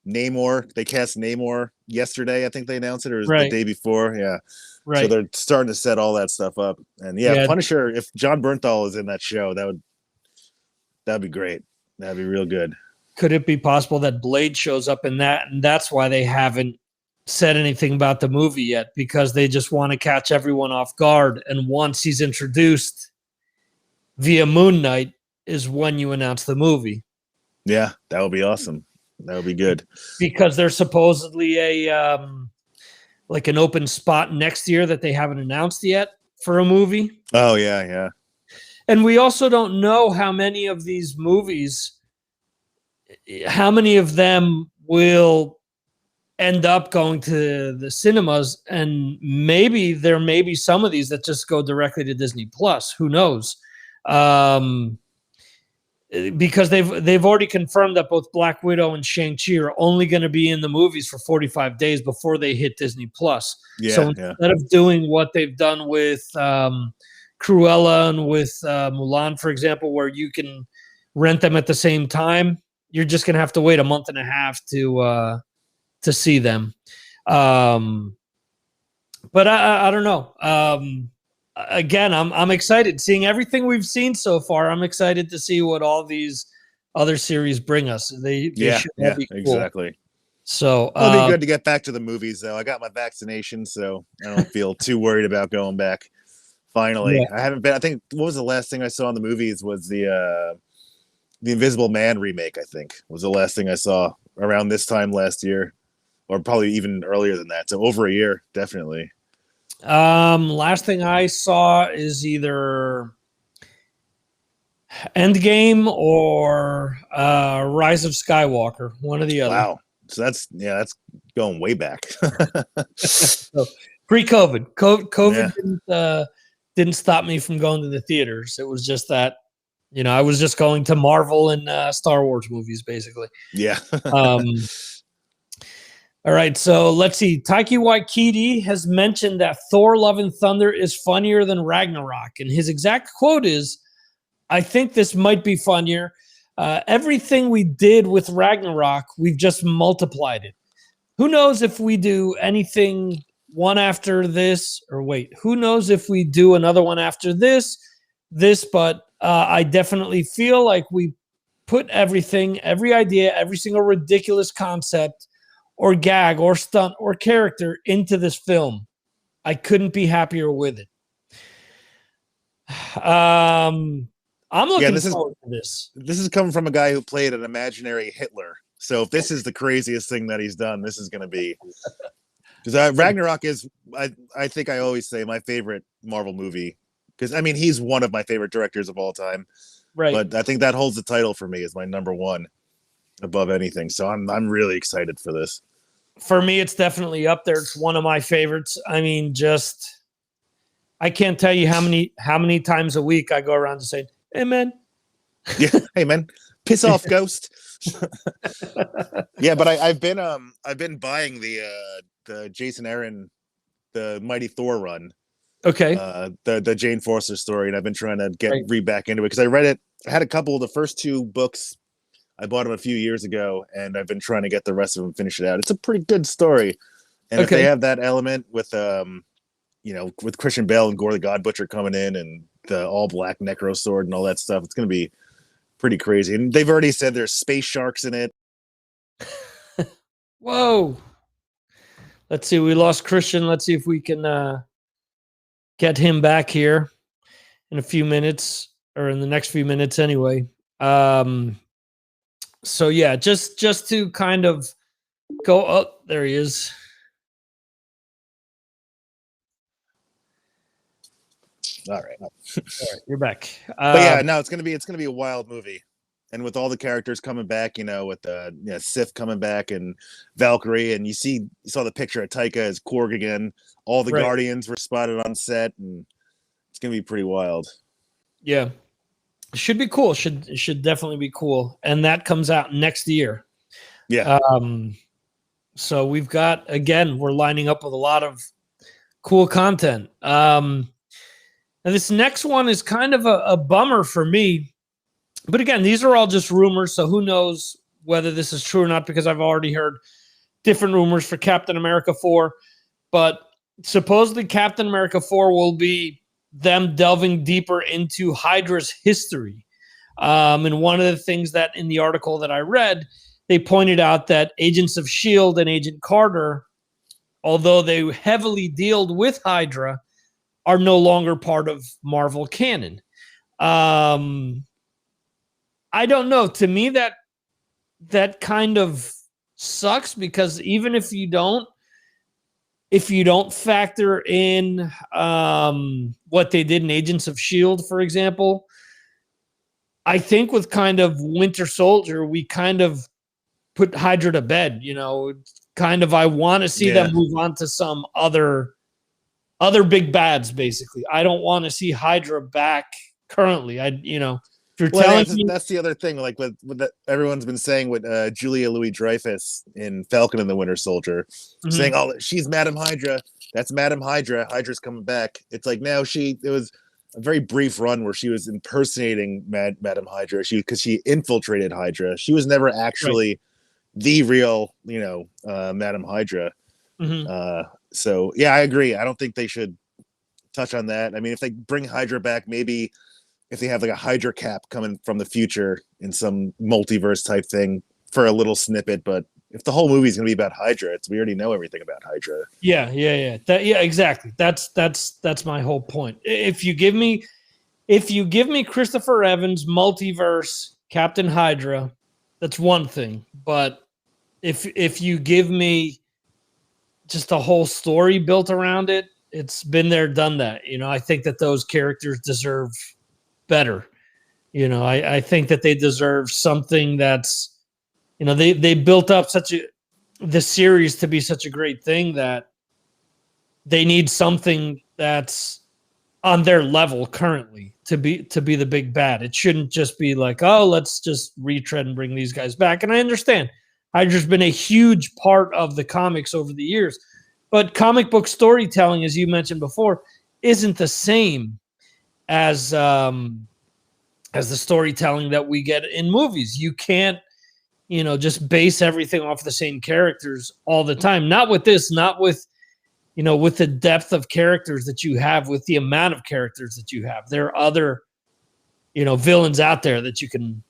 Namor. They cast Namor yesterday. I think they announced it, or the Right. day before. Yeah. So Right. they're starting to set all that stuff up. And yeah, Punisher. If John Bernthal is in that show, that'd be great. That'd be real good. Could it be possible that Blade shows up in that, and that's why they haven't said anything about the movie yet, because they just want to catch everyone off guard. And once he's introduced via Moon Knight is when you announce the movie. Yeah, that would be awesome. That would be good. Because there's supposedly a like an open spot next year that they haven't announced yet for a movie. Oh yeah, yeah. And we also don't know how many of these movies, how many of them will end up going to the cinemas, and maybe there may be some of these that just go directly to Disney Plus. Who knows? Because they've already confirmed that both Black Widow and Shang-Chi are only going to be in the movies for 45 days before they hit Disney Plus. Yeah, so instead of doing what they've done with Cruella and with Mulan, for example, where you can rent them at the same time, you're just going to have to wait a month and a half to see them. But I don't know. Again, I'm excited seeing everything we've seen so far. I'm excited to see what all these other series bring us. They should be cool. Exactly. So it'll be good to get back to the movies, though. I got my vaccination, so I don't feel too worried about going back. Finally, yeah. I haven't been. I think what was the last thing I saw in the movies was the Invisible Man remake. I think was the last thing I saw around this time last year, or probably even earlier than that. So over a year, definitely. Last thing I saw is either Endgame or Rise of Skywalker, one or the other. Wow. So that's going way back. So, pre-COVID. COVID didn't stop me from going to the theaters. It was just that, I was just going to Marvel and Star Wars movies, basically. Yeah. All right, so let's see. Taika Waititi has mentioned that Thor: Love and Thunder is funnier than Ragnarok, and his exact quote is, "I think this might be funnier. Everything we did with Ragnarok, we've just multiplied it. Who knows if we do anything one after this, or wait, who knows if we do another one after this, but I definitely feel like we put everything, every idea, every single ridiculous concept or gag or stunt or character into this film. I couldn't be happier with it." I'm looking forward to this. This is coming from a guy who played an imaginary Hitler. So if this is the craziest thing that he's done, this is going to be... Because Ragnarok is, I think I always say, my favorite Marvel movie. Because, I mean, he's one of my favorite directors of all time. Right. But I think that holds the title for me as my number one above anything. So I'm really excited for this. For me, it's definitely up there. It's one of my favorites. I mean, I can't tell you how many times a week I go around and say, "Hey, man." Yeah, hey, man, piss off, Ghost. Yeah, but I've been buying the Jason Aaron, the Mighty Thor run. Okay. The Jane Foster story, and I've been trying to read back into it because I read it. I had a couple of the first two books. I bought them a few years ago, and I've been trying to get the rest of them finish it out. It's a pretty good story, and if they have that element with with Christian Bale and Gore the God Butcher coming in, and the all black Necro sword and all that stuff, it's going to be pretty crazy. And they've already said there's space sharks in it. Whoa! Let's see. We lost Christian. Let's see if we can get him back here in a few minutes, or in the next few minutes, anyway. So yeah, just to kind of go up. There he is. All right, you're back. But yeah, no, it's gonna be a wild movie, and with all the characters coming back, with Sif coming back and Valkyrie, and you saw the picture of Taika as Korg again. All the Guardians were spotted on set, and it's gonna be pretty wild. Yeah. Should be cool. Should definitely be cool. And that comes out next year. Yeah. So we've got, again, we're lining up with a lot of cool content. And this next one is kind of a bummer for me. But again, these are all just rumors, so who knows whether this is true or not, because I've already heard different rumors for Captain America 4, but supposedly Captain America 4 will be them delving deeper into Hydra's history. And one of the things that in the article that I read, they pointed out that Agents of S.H.I.E.L.D. and Agent Carter, although they heavily dealt with Hydra, are no longer part of Marvel canon. I don't know. To me, that kind of sucks, because even if you don't factor in what they did in Agents of S.H.I.E.L.D., for example, I think with kind of Winter Soldier, we kind of put Hydra to bed. Kind of, I want to see them move on to some other big bads. Basically, I don't want to see Hydra back currently. If you're telling me, that's the other thing. Like with everyone's been saying with Julia Louis-Dreyfus in Falcon and the Winter Soldier, saying, "Oh, she's Madam Hydra. That's Madam Hydra. Hydra's coming back." It's like now it was a very brief run where she was impersonating Madam Hydra. Because she infiltrated Hydra. She was never actually the real, Madam Hydra. So yeah, I agree. I don't think they should touch on that. I mean, if they bring Hydra back, maybe if they have like a Hydra cap coming from the future in some multiverse type thing for a little snippet, but if the whole movie is going to be about Hydra, we already know everything about Hydra. Yeah. Exactly. That's my whole point. If you give me Christopher Evans multiverse Captain Hydra, that's one thing. But if you give me just a whole story built around it, it's been there, done that. I think that those characters deserve better. I think that they deserve something that's, they built up the series to be such a great thing that they need something that's on their level currently to be the big bad. It shouldn't just be like, oh, let's just retread and bring these guys back. And I understand Hydra's been a huge part of the comics over the years, but comic book storytelling, as you mentioned before, isn't the same as the storytelling that we get in movies. You can't, just base everything off the same characters all the time. Not with this, not with, with the depth of characters that you have, with the amount of characters that you have. There are other, villains out there that you can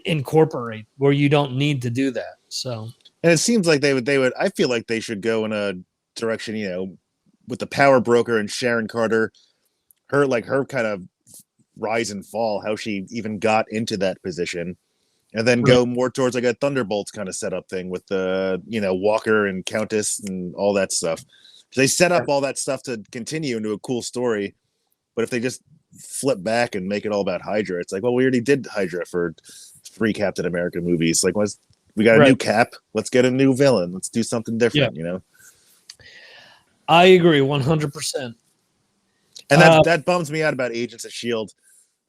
incorporate where you don't need to do that. So, and it seems like they would, I feel like they should go in a direction, with the power broker and Sharon Carter, her kind of rise and fall, how she even got into that position, and then go more towards like a Thunderbolts kind of setup thing with the, Walker and Countess and all that stuff. They set up all that stuff to continue into a cool story, but if they just flip back and make it all about Hydra, it's like, well, we already did Hydra for 3 Captain America movies. Like, we got a new Cap, let's get a new villain, let's do something different. I agree 100%. And that bums me out about Agents of S.H.I.E.L.D.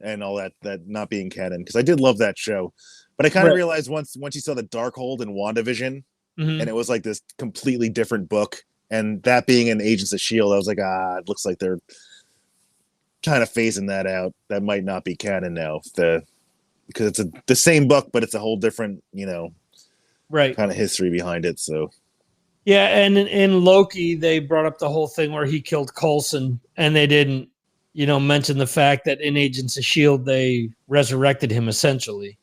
and all that not being canon, because I did love that show, but I kind of realized once you saw the Darkhold in WandaVision, and it was like this completely different book, and that being in Agents of S.H.I.E.L.D., I was like, it looks like they're kind of phasing that out. That might not be canon now, because it's the same book, but it's a whole different, kind of history behind it. So yeah, and in Loki, they brought up the whole thing where he killed Coulson, and they didn't, mention the fact that in Agents of S.H.I.E.L.D., they resurrected him essentially.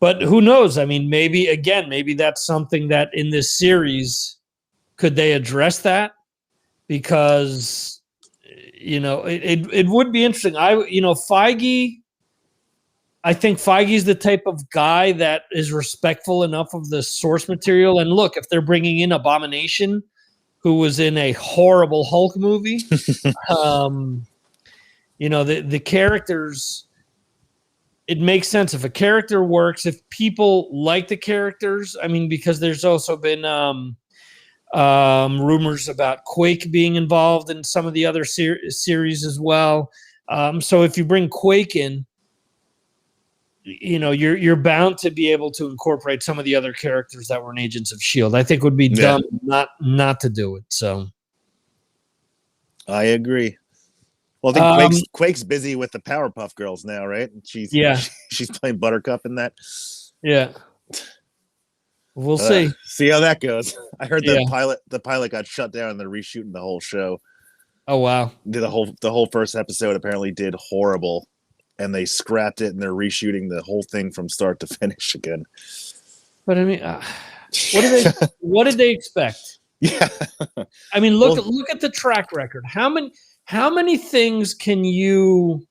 But who knows? I mean, maybe that's something that in this series, could they address that? Because, it would be interesting. Feige, I think Feige's the type of guy that is respectful enough of the source material. And look, if they're bringing in Abomination, who was in a horrible Hulk movie, the characters, it makes sense. If a character works, if people like the characters, I mean, because there's also been rumors about Quake being involved in some of the other series as well. So if you bring Quake in, you're bound to be able to incorporate some of the other characters that were in Agents of S.H.I.E.L.D. I think it would be dumb not to do it. So I agree. Well, I think Quake's busy with the Powerpuff Girls now, right? She's playing Buttercup in that. Yeah. We'll see. See how that goes. I heard Yeah. the pilot got shut down and they're reshooting the whole show. Oh wow. The whole first episode apparently did horrible, and they scrapped it and they're reshooting the whole thing from start to finish again. But I mean, what did they expect? Yeah. I mean, look at the track record. How many things can you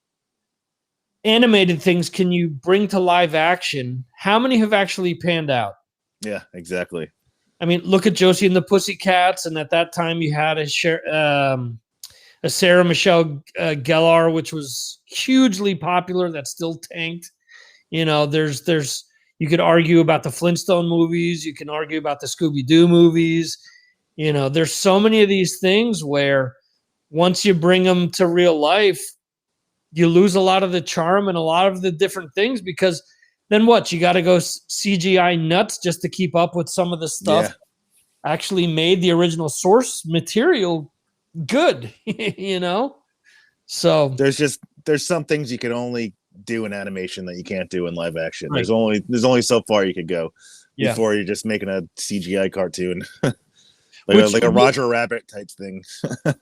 animated things can you bring to live action? How many have actually panned out? Yeah, exactly. I mean, look at Josie and the Pussycats, and at that time you had a Sarah Michelle Gellar, which was hugely popular. That still tanked. You know, there's you could argue about the Flintstone movies. You can argue about the Scooby-Doo movies. You know, there's so many of these things where once you bring them to real life, you lose a lot of the charm and a lot of the different things, because then what? You got to go CGI nuts just to keep up with some of the stuff actually made the original source material good, you know? So there's some things you can only do in animation that you can't do in live action. Right. There's only so far you could go before you're just making a CGI cartoon. like a Roger Rabbit type thing.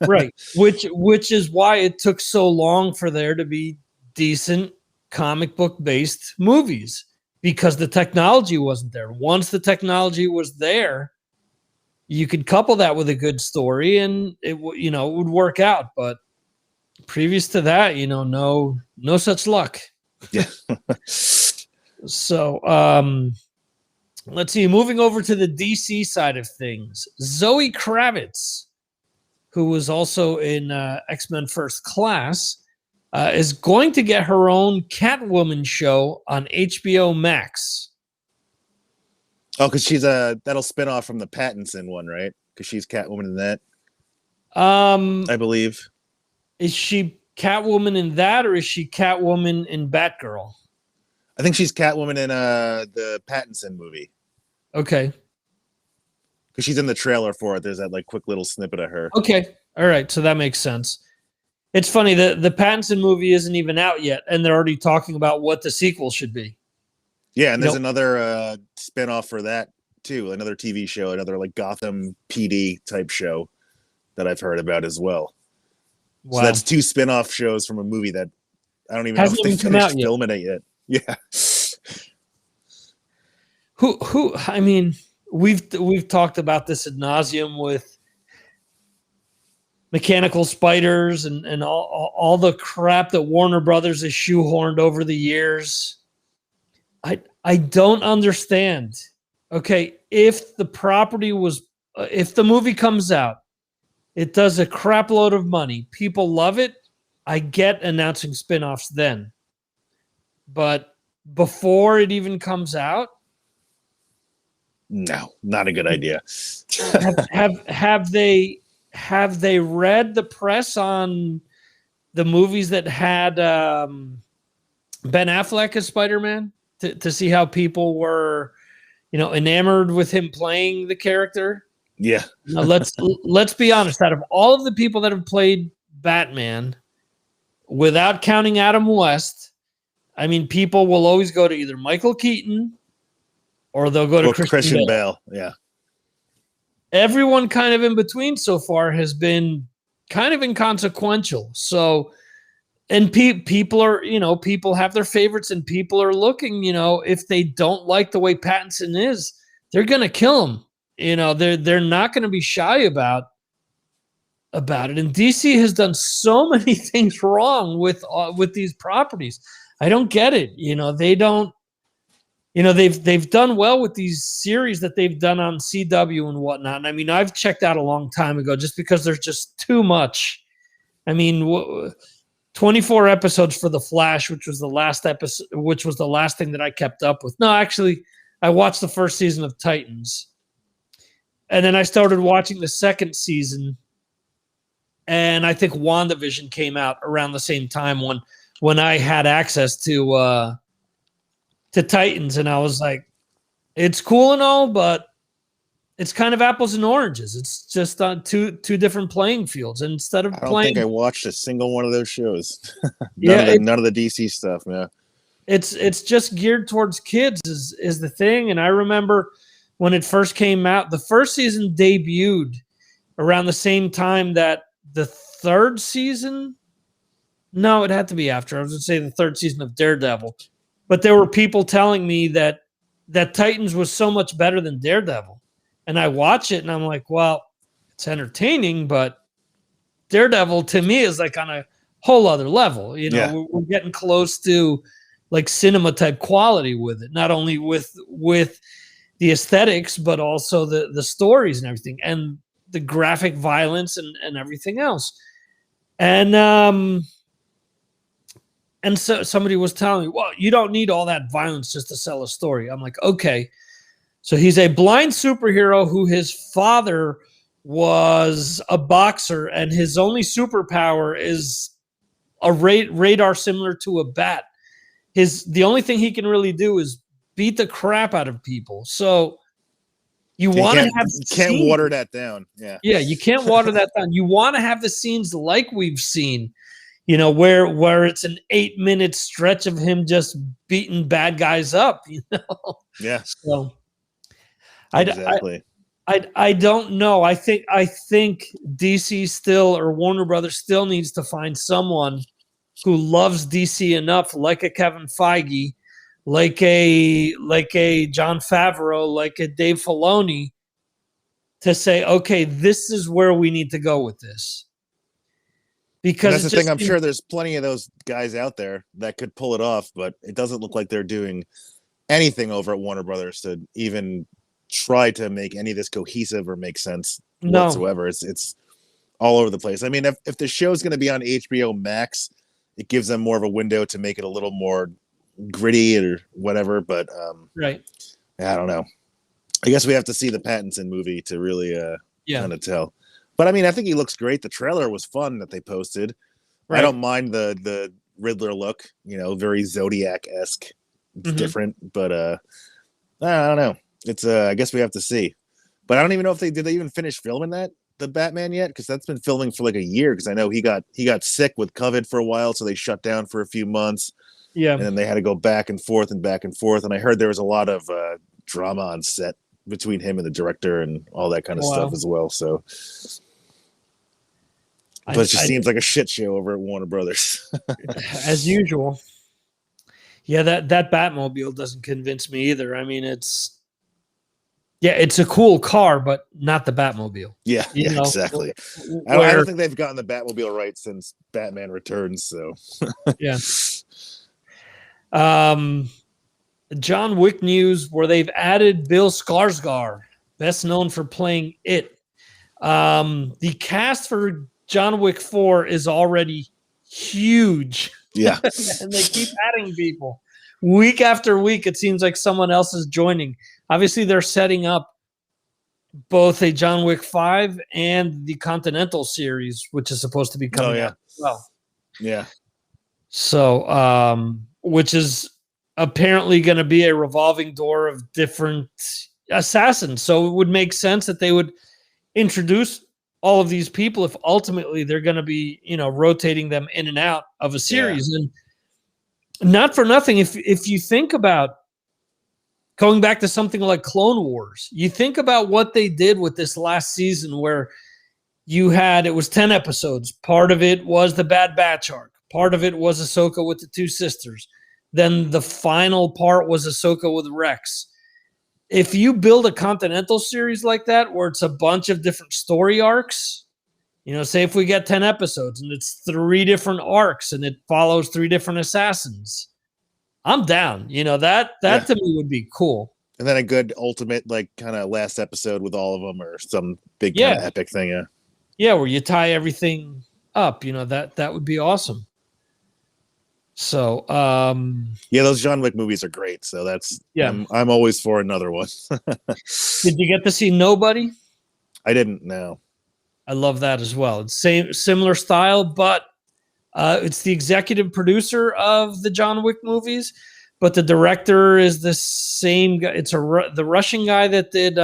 Right. Which is why it took so long for there to be decent comic book based movies, because the technology wasn't there. Once the technology was there, you could couple that with a good story and it would work out. But previous to that, no such luck. Yeah. So, let's see. Moving over to the DC side of things, Zoe Kravitz, who was also in X-Men First Class, is going to get her own Catwoman show on HBO Max. Oh, because that'll spin off from the Pattinson one, right? Because she's Catwoman in that. I believe. Is she Catwoman in that, or is she Catwoman in Batgirl? I think she's Catwoman in the Pattinson movie. Okay. Because she's in the trailer for it. There's that quick little snippet of her. Okay. All right. So that makes sense. It's funny that the Pattinson movie isn't even out yet, and they're already talking about what the sequel should be. Yeah, and there's another spin-off for that too, another TV show, another Gotham PD type show that I've heard about as well. Wow. So that's 2 spin-off shows from a movie that I don't even know if they finished filming it yet. Yeah. Who I mean, we've talked about this ad nauseum with mechanical spiders and all the crap that Warner Brothers has shoehorned over the years. I don't understand. Okay, if the movie comes out, it does a crap load of money, people love it, I get announcing spin-offs then. But before it even comes out, no, not a good idea. have they read the press on the movies that had Ben Affleck as Spider-Man to see how people were, enamored with him playing the character? Yeah. Now, let's be honest. Out of all of the people that have played Batman, without counting Adam West, I mean, people will always go to either Michael Keaton or they'll go to Christian Bale. Yeah. Everyone kind of in between so far has been kind of inconsequential. So, and people are, people have their favorites, and people are looking, if they don't like the way Pattinson is, they're going to kill him. They're not going to be shy about it. And DC has done so many things wrong with these properties. I don't get it. They don't. They've done well with these series that they've done on CW and whatnot. And I mean, I've checked out a long time ago just because there's just too much. I mean, 24 episodes for The Flash, which was the last episode, which was the last thing that I kept up with. No, actually, I watched the first season of Titans, and then I started watching the second season. And I think WandaVision came out around the same time when I had access to Titans, and I was like, it's cool and all, but it's kind of apples and oranges. It's just on two different playing fields. And instead of I don't think I watched a single one of those shows. None of the DC stuff, man. it's just geared towards kids is the thing. And I remember when it first came out, the first season debuted around the same time that the third season. No, it had to be after. I was going to say the third season of Daredevil. But there were people telling me that Titans was so much better than Daredevil. And I watch it and I'm like, well, it's entertaining, but Daredevil to me is like on a whole other level. You know, we're getting close to like cinema type quality with it, not only with the aesthetics, but also the stories and everything, and the graphic violence and everything else. And so somebody was telling me, well, you don't need all that violence just to sell a story. I'm like, okay. So he's a blind superhero who his father was a boxer, and his only superpower is a radar similar to a bat. The only thing he can really do is beat the crap out of people. So you want to have can't water that down. Yeah, you can't water that down. You want to have the scenes like we've seen, you know, where it's an 8-minute stretch of him just beating bad guys up, you know. Yeah. So exactly. I don't know. I think DC still, or Warner Brothers still, needs to find someone who loves DC enough, like a Kevin Feige, like a Jon Favreau, like a Dave Filoni, to say, okay, this is where we need to go with this. Because that's the thing. I'm sure there's plenty of those guys out there that could pull it off, but it doesn't look like they're doing anything over at Warner Brothers to even try to make any of this cohesive or make sense whatsoever. It's all over the place. I mean, if the show's going to be on HBO Max, it gives them more of a window to make it a little more gritty or whatever. But right, I don't know. I guess we have to see the Pattinson movie to really kind of tell. But I mean, I think he looks great. The trailer was fun that they posted. Right. I don't mind the Riddler look. You know, very Zodiac-esque. It's different, but I don't know. It's I guess we have to see. But I don't even know if did they even finish filming the Batman yet, because that's been filming for like a year, because I know he got sick with COVID for a while, so they shut down for a few months. Yeah. And then they had to go back and forth. And I heard there was a lot of drama on set between him and the director and all that kind of stuff as well. So but it just seems like a shit show over at Warner Brothers. As usual. Yeah, that Batmobile doesn't convince me either. I mean, it's a cool car, but not the Batmobile. Yeah, exactly. I don't think they've gotten the Batmobile right since Batman Returns. So yeah. John Wick news, where they've added Bill Skarsgård, best known for playing It. The cast for John Wick 4 is already huge. Yeah. And they keep adding people. Week after week, it seems like someone else is joining. Obviously, they're setting up both a John Wick 5 and the Continental series, which is supposed to be coming out as well. Yeah. So, which is apparently going to be a revolving door of different assassins. So it would make sense that they would introduce all of these people if ultimately they're going to be, you know, rotating them in and out of a series. And not for nothing, if you think about going back to something like Clone Wars, you think about what they did with this last season, where it was 10 episodes. Part of it was the Bad Batch arc. Part of it was Ahsoka with the two sisters. Then the final part was Ahsoka with Rex. If you build a Continental series like that, where it's a bunch of different story arcs, you know, say if we get 10 episodes and it's 3 different arcs and it follows 3 different assassins, I'm down. You know, that to me would be cool. And then a good ultimate, like, kind of last episode with all of them, or some big kind of epic thing. Yeah, where you tie everything up, you know, that would be awesome. So, those John Wick movies are great. So that's, I'm always for another one. Did you get to see Nobody? I didn't know. I love that as well. It's similar style, but it's the executive producer of the John Wick movies, but the director is the same guy. It's the Russian guy that did,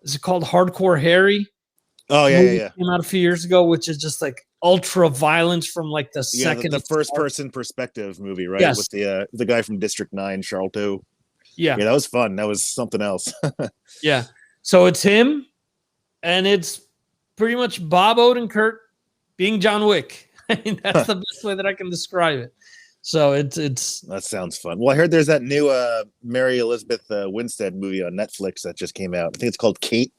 is it called Hardcore Harry? Oh, yeah. Came out a few years ago, which is just like ultra violence from like the second. The first person perspective movie, right? Yes. With the guy from District 9, Charlton. Yeah. Yeah, that was fun. That was something else. Yeah. So it's him, and it's pretty much Bob Odenkirk being John Wick. I mean, that's the best way that I can describe it. So it's that sounds fun. Well, I heard there's that new Mary Elizabeth Winstead movie on Netflix that just came out. I think it's called Kate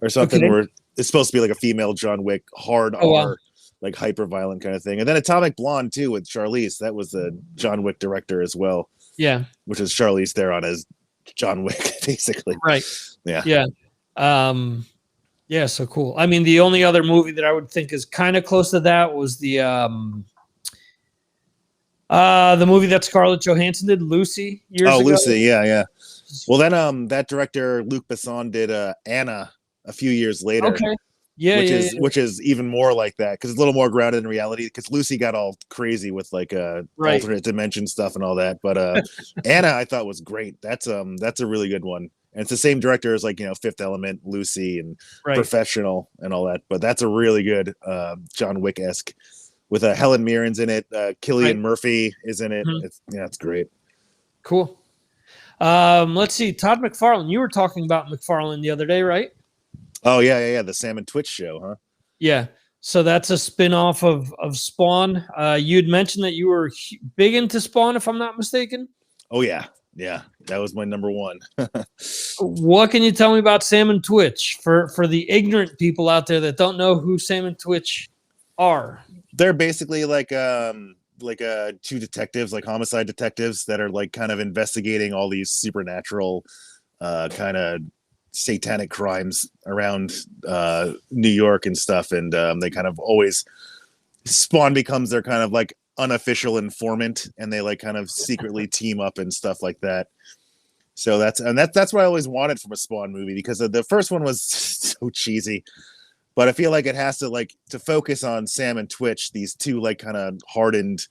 or something, where it's supposed to be like a female John Wick, hard R, like hyper violent kind of thing. And then Atomic Blonde too with Charlize. That was the John Wick director as well. Yeah. Which is Charlize Theron as John Wick, basically. Right. Yeah. Yeah. Yeah, so cool. I mean, the only other movie that I would think is kind of close to that was the movie that Scarlett Johansson did, Lucy, years ago. Lucy, yeah. Well, then that director Luc Besson did Anna a few years later. Okay. Yeah, which is even more like that because it's a little more grounded in reality. Because Lucy got all crazy with like alternate dimension stuff and all that. But Anna, I thought was great. That's a really good one. And it's the same director as like Fifth Element, Lucy, and Professional and all that. But that's a really good John Wick-esque with Helen Mirren's in it. Cillian Murphy is in it. Mm-hmm. It's great. Cool. Let's see. Todd McFarlane. You were talking about McFarlane the other day, right? Oh, yeah. The Sam and Twitch show, huh? Yeah. So that's a spin-off of Spawn. You'd mentioned that you were big into Spawn, if I'm not mistaken. Oh, yeah. Yeah, that was my number one. What can you tell me about Sam and Twitch for the ignorant people out there that don't know who Sam and Twitch are? They're basically like two detectives, like homicide detectives that are like kind of investigating all these supernatural kind of satanic crimes around New York and stuff. And they kind of always Spawn becomes their kind of like unofficial informant, and they like kind of secretly team up and stuff like that. So that's what I always wanted from a Spawn movie, because the first one was so cheesy. But I feel like it has to focus on Sam and Twitch, these two like kind of hardened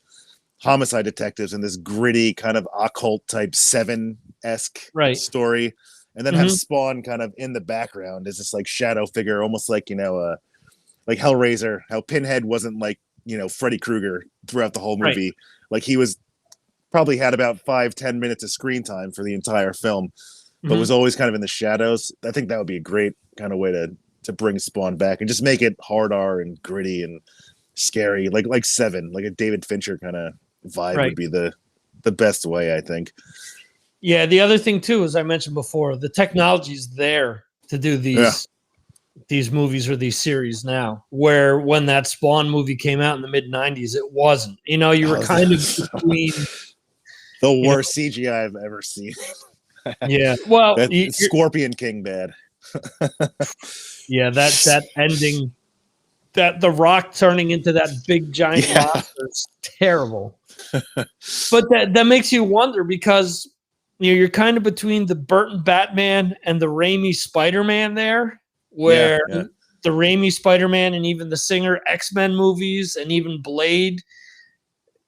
homicide detectives in this gritty kind of occult type Seven-esque story. And then have Spawn kind of in the background as this like shadow figure, almost like, like Hellraiser, how Pinhead wasn't like, Freddy Krueger throughout the whole movie. Right. Like he was probably had about 5-10 minutes of screen time for the entire film, but was always kind of in the shadows. I think that would be a great kind of way to bring Spawn back and just make it hard R and gritty and scary, like Seven, like a David Fincher kind of vibe would be the best way, I think. Yeah, the other thing too, as I mentioned before, the technology is there to do these movies or these series now, where when that Spawn movie came out in the mid-90s, it wasn't. You were kind of between the worst CGI I've ever seen. Yeah, well, Scorpion King bad. Yeah, that ending, that the Rock turning into that big giant monster is terrible. But that makes you wonder, because you're kind of between the Burton Batman and the Raimi Spider-Man there, where the Raimi Spider-Man and even the Singer X-Men movies and even Blade,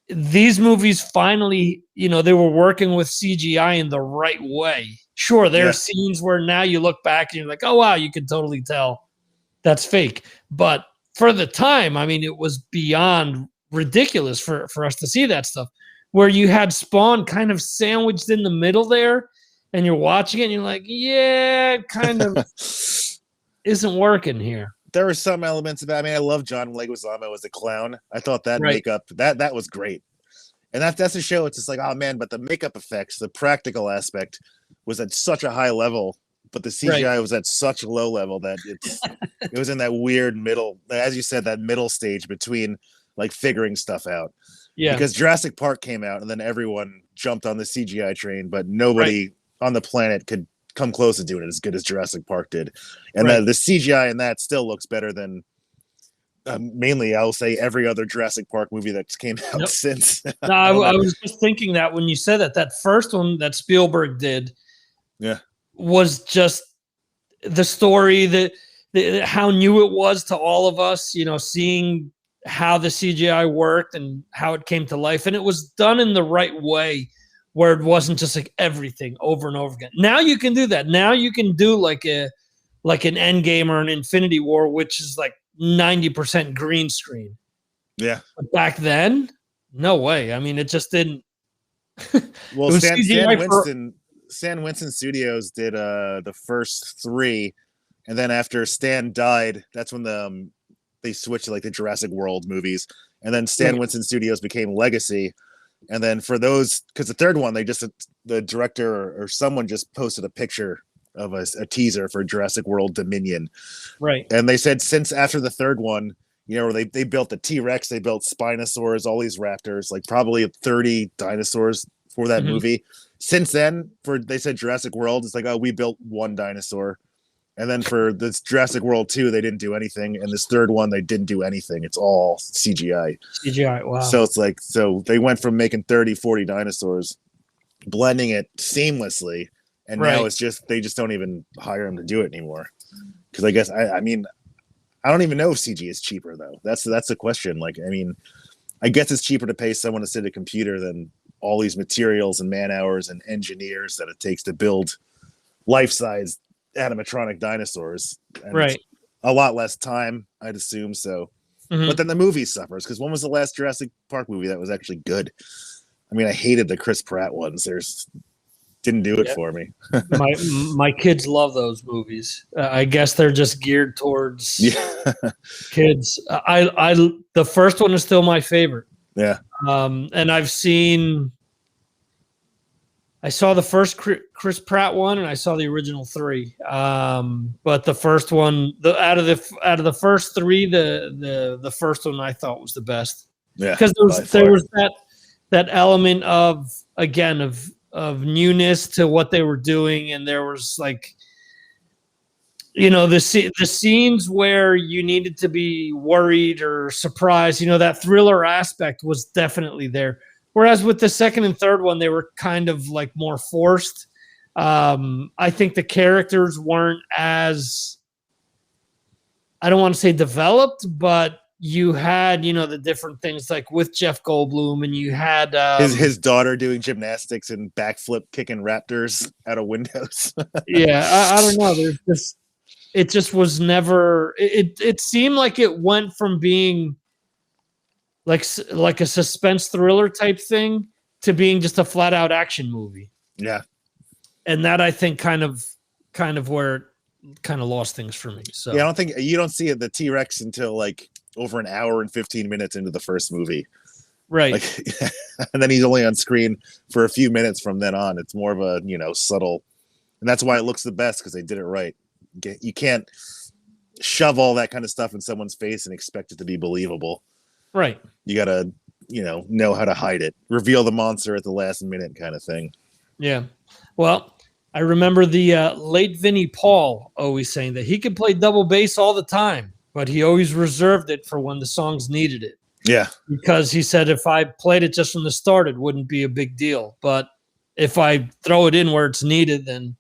these movies finally, they were working with CGI in the right way. Sure, there are scenes where now you look back and you're like, oh, wow, you can totally tell that's fake. But for the time, I mean, it was beyond ridiculous for us to see that stuff, where you had Spawn kind of sandwiched in the middle there, and you're watching it and you're like, yeah, it kind of isn't working here. There were some elements of that. I mean, I love John Leguizamo as a clown. I thought that makeup, that was great. And that's a show. It's just like, oh man, but the makeup effects, the practical aspect was at such a high level, but the CGI was at such a low level that it was in that weird middle, as you said, that middle stage between like figuring stuff out. Yeah. Because Jurassic Park came out and then everyone jumped on the CGI train, but nobody on the planet could come close to doing it as good as Jurassic Park did. And the CGI in that still looks better than mainly, I'll say, every other Jurassic Park movie that's came out since. No, I was just thinking that when you said that first one that Spielberg did was just the story, that how new it was to all of us, seeing how the CGI worked and how it came to life. And it was done in the right way, where it wasn't just like everything over and over again. Now you can do that. Now you can do like an Endgame or an Infinity War, which is like 90% green screen. Yeah. But back then, no way. I mean, it just didn't. Well, It was Stan CGI Winston Studios did the first three, and then after Stan died, that's when they switched to like the Jurassic World movies, and then Stan Winston Studios became Legacy, and then for those, because the third one, the director or someone just posted a picture of a teaser for Jurassic World Dominion, right? And they said since after the third one, you know, they built the T-Rex, they built Spinosaurs, all these raptors, like probably 30 dinosaurs for that movie. Since then, they said Jurassic World, it's like, oh, we built one dinosaur. And then for this Jurassic World 2, they didn't do anything. And this third one, they didn't do anything. It's all CGI. Wow. So it's like, so they went from making 30, 40 dinosaurs, blending it seamlessly. And now it's just, they just don't even hire them to do it anymore. Because I guess, I mean, I don't even know if CG is cheaper though. That's the question. Like, I mean, I guess it's cheaper to pay someone to sit at a computer than all these materials and man hours and engineers that it takes to build life-size animatronic dinosaurs. And it's a lot less time, I'd assume. So, but then the movie suffers, because when was the last Jurassic Park movie that was actually good? I mean, I hated the Chris Pratt ones. Didn't do it for me. my kids love those movies. I guess they're just geared towards kids. I the first one is still my favorite. Yeah. And I saw the first Chris Pratt one, and I saw the original 3. But the first one, out of the first 3, the first one I thought was the best. Yeah. Because there was that element of newness to what they were doing, and there was like, you know, the scenes where you needed to be worried or surprised, you know, that thriller aspect was definitely there. Whereas with the second and third one, they were kind of like more forced. I think the characters weren't as, I don't want to say developed, but you had, you know, the different things like with Jeff Goldblum, and you had his daughter doing gymnastics and backflip kicking raptors out of windows. I don't know. There's just, it just was never. It seemed like it went from being like a suspense thriller type thing to being just a flat out action movie. Yeah, and that I think kind of where it kind of lost things for me. So yeah, I don't think you don't see the T-Rex until like over an hour and 15 minutes into the first movie. Right. Like, and then he's only on screen for a few minutes from then on. It's more of a, you know, subtle, and that's why it looks the best, because they did it right. You can't shove all that kind of stuff in someone's face and expect it to be believable. Right. You gotta, you know how to hide it. Reveal the monster at the last minute kind of thing. Yeah. Well, I remember the late Vinnie Paul always saying that he could play double bass all the time, but he always reserved it for when the songs needed it. Yeah. Because he said if I played it just from the start, it wouldn't be a big deal. But if I throw it in where it's needed, then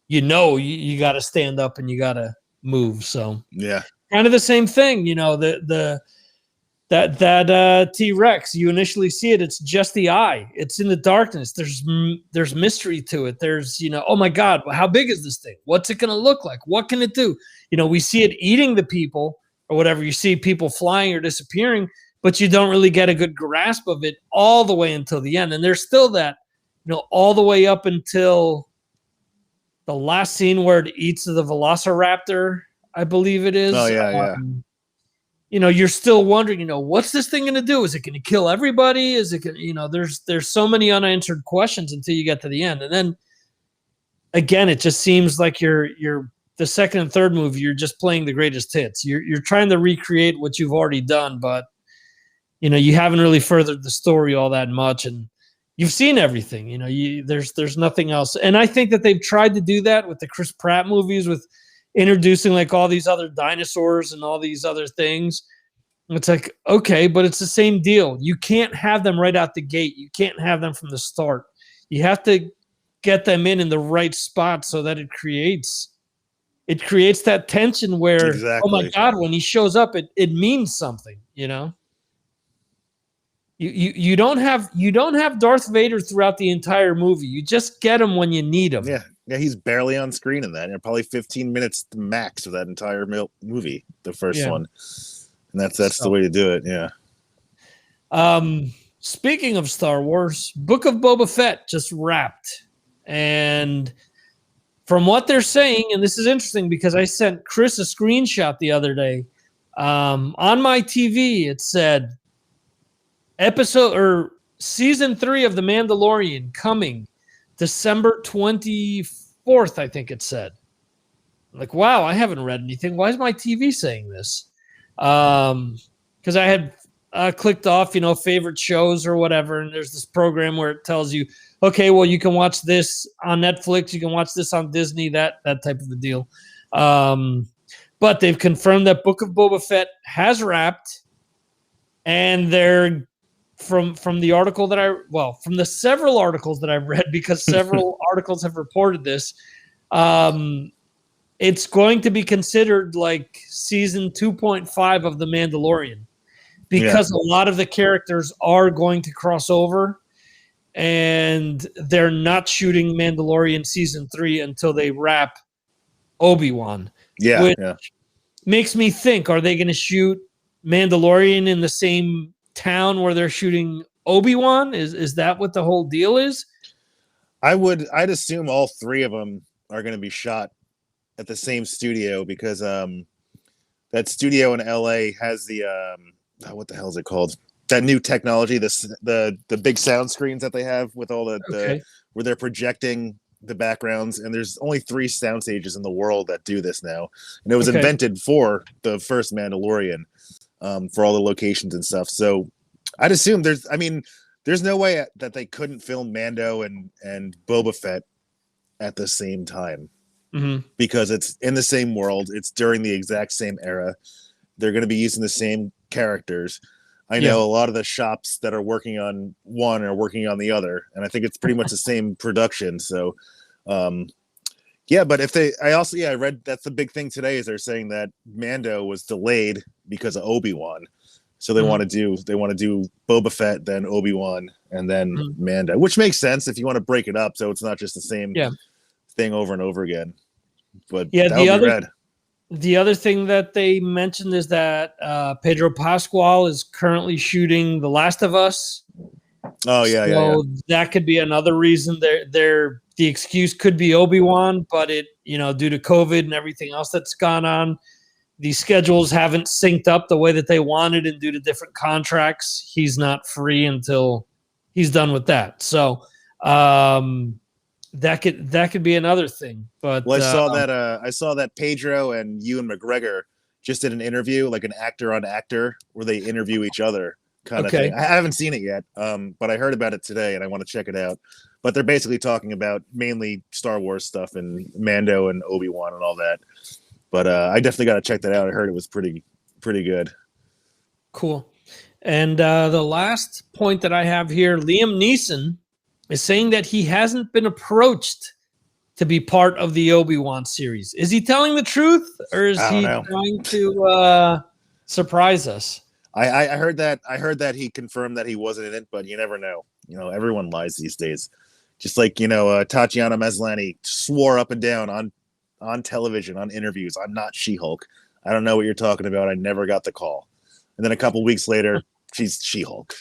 you got to stand up and you got to move. So yeah, kind of the same thing. You know, that T-Rex, you initially see it, it's just the eye. It's in the darkness. There's mystery to it. There's, you know, oh my God, how big is this thing? What's it going to look like? What can it do? You know, we see it eating the people or whatever. You see people flying or disappearing, but you don't really get a good grasp of it all the way until the end. And there's still that, you know, all the way up until the last scene where it eats the Velociraptor, I believe it is. Oh yeah. You know, you're still wondering, you know, what's this thing going to do? Is it going to kill everybody? Is it going to, you know, there's so many unanswered questions until you get to the end. And then again, it just seems like you're the second and third movie, you're just playing the greatest hits. You're trying to recreate what you've already done, but you know, you haven't really furthered the story all that much, and you've seen everything. You know, there's nothing else. And I think that they've tried to do that with the Chris Pratt movies, with introducing like all these other dinosaurs and all these other things. It's like, okay, but it's the same deal. You can't have them right out the gate. You can't have them from the start. You have to get them in the right spot so that it creates that tension where, exactly. Oh my God, when he shows up, it means something, you know? You don't have Darth Vader throughout the entire movie. You just get him when you need him. Yeah, he's barely on screen in that. And probably 15 minutes max of that entire movie, the first one. And that's the way to do it. Yeah. Speaking of Star Wars, Book of Boba Fett just wrapped. And from what they're saying, and this is interesting because I sent Chris a screenshot the other day. On my TV, it said season 3 of The Mandalorian coming December 24th, I think it said. Like, wow, I haven't read anything. Why is my TV saying this? Because I had clicked off, favorite shows or whatever, and there's this program where it tells you, okay, well, you can watch this on Netflix, you can watch this on Disney, that type of a deal. But they've confirmed that Book of Boba Fett has wrapped, and they're from the article from the several articles that I've read, because several articles have reported this. It's going to be considered like season 2.5 of The Mandalorian, because a lot of the characters are going to cross over, and they're not shooting Mandalorian season 3 until they wrap Obi-Wan. Which makes me think, are they going to shoot Mandalorian in the same town where they're shooting Obi-Wan? Is that what the whole deal is? I'd assume all 3 of them are going to be shot at the same studio, because that studio in LA has the what the hell is it called? That new technology, the big sound screens that they have with all the where they're projecting the backgrounds, and there's only 3 sound stages in the world that do this now, and it was invented for the first Mandalorian, for all the locations and stuff. So I'd assume there's no way that they couldn't film Mando and Boba Fett at the same time. Because it's in the same world, it's during the exact same era. They're going to be using the same characters. I know a lot of the shops that are working on one are working on the other, and I think it's pretty much the same production. So, but I read that's the big thing today, is they're saying that Mando was delayed because of Obi-Wan. So they want to do Boba Fett, then Obi-Wan, and then Mando, which makes sense if you want to break it up, so it's not just the same thing over and over again. But the other thing that they mentioned is that Pedro Pascal is currently shooting The Last of Us. So that could be another reason. The excuse could be Obi-Wan, but it, due to COVID and everything else that's gone on, the schedules haven't synced up the way that they wanted, and due to different contracts, he's not free until he's done with that. So that could be another thing. But I saw that Pedro and Ewan McGregor just did an interview, like an actor on actor, where they interview each other kind of thing. I haven't seen it yet, but I heard about it today and I want to check it out. But they're basically talking about mainly Star Wars stuff and Mando and Obi-Wan and all that. But I definitely got to check that out. I heard it was pretty good. Cool. And the last point that I have here, Liam Neeson is saying that he hasn't been approached to be part of the Obi-Wan series. Is he telling the truth, or is he trying to surprise us? I heard that he confirmed that he wasn't in it, but you never know. Everyone lies these days. Just like, Tatiana Maslany swore up and down on television, on interviews, I'm not She-Hulk. I don't know what you're talking about. I never got the call. And then a couple weeks later, she's She-Hulk.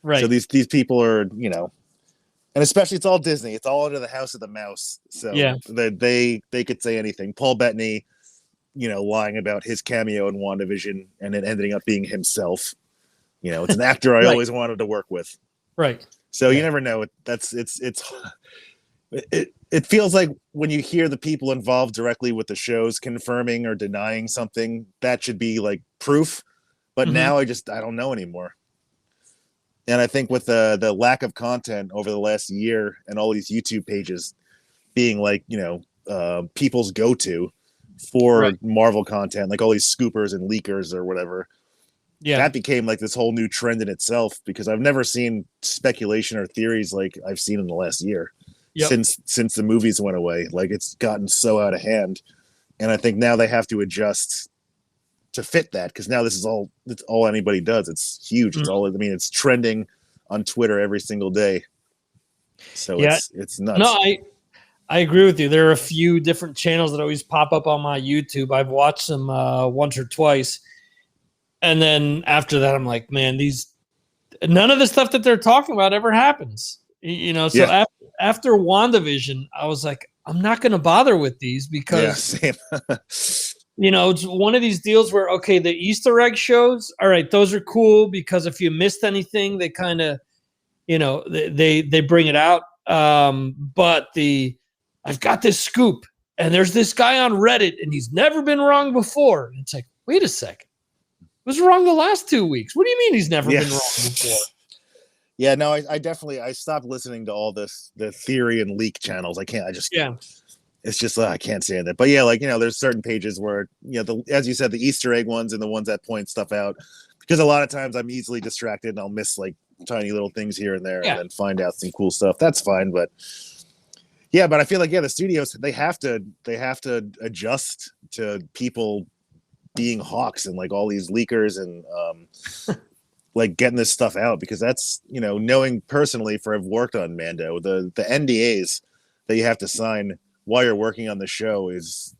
Right. So these people are, and especially it's all Disney. It's all under the house of the mouse. So they could say anything. Paul Bettany, lying about his cameo in WandaVision and it ending up being himself. It's an actor I always wanted to work with. Right. So you never know. It feels like when you hear the people involved directly with the shows confirming or denying something, that should be like proof. But now I don't know anymore. And I think with the lack of content over the last year and all these YouTube pages being like, people's go-to for Marvel content, like all these scoopers and leakers or whatever. Yeah, that became like this whole new trend in itself, because I've never seen speculation or theories like I've seen in the last year since the movies went away. Like, it's gotten so out of hand, and I think now they have to adjust to fit that, because now it's all anybody does. It's huge. It's it's trending on Twitter every single day. So it's nuts. No, I agree with you. There are a few different channels that always pop up on my YouTube. I've watched them once or twice. And then after that, I'm like, man, none of the stuff that they're talking about ever happens. So after WandaVision, I was like, I'm not going to bother with these because same. it's one of these deals where, okay, the Easter egg shows, all right, those are cool because if you missed anything, they kind of, they bring it out. But I've got this scoop and there's this guy on Reddit and he's never been wrong before. It's like, wait a second. Was wrong the last 2 weeks. What do you mean he's never been wrong before? Yeah, no, I stopped listening to all the theory and leak channels. It's just I can't stand it. But there's certain pages where as you said, the Easter egg ones and the ones that point stuff out, because a lot of times I'm easily distracted and I'll miss like tiny little things here and there and then find out some cool stuff. That's fine, but I feel like the studios they have to adjust to people being hawks and like all these leakers and like getting this stuff out, because that's knowing personally, for I've worked on Mando, the NDAs that you have to sign while you're working on the show it's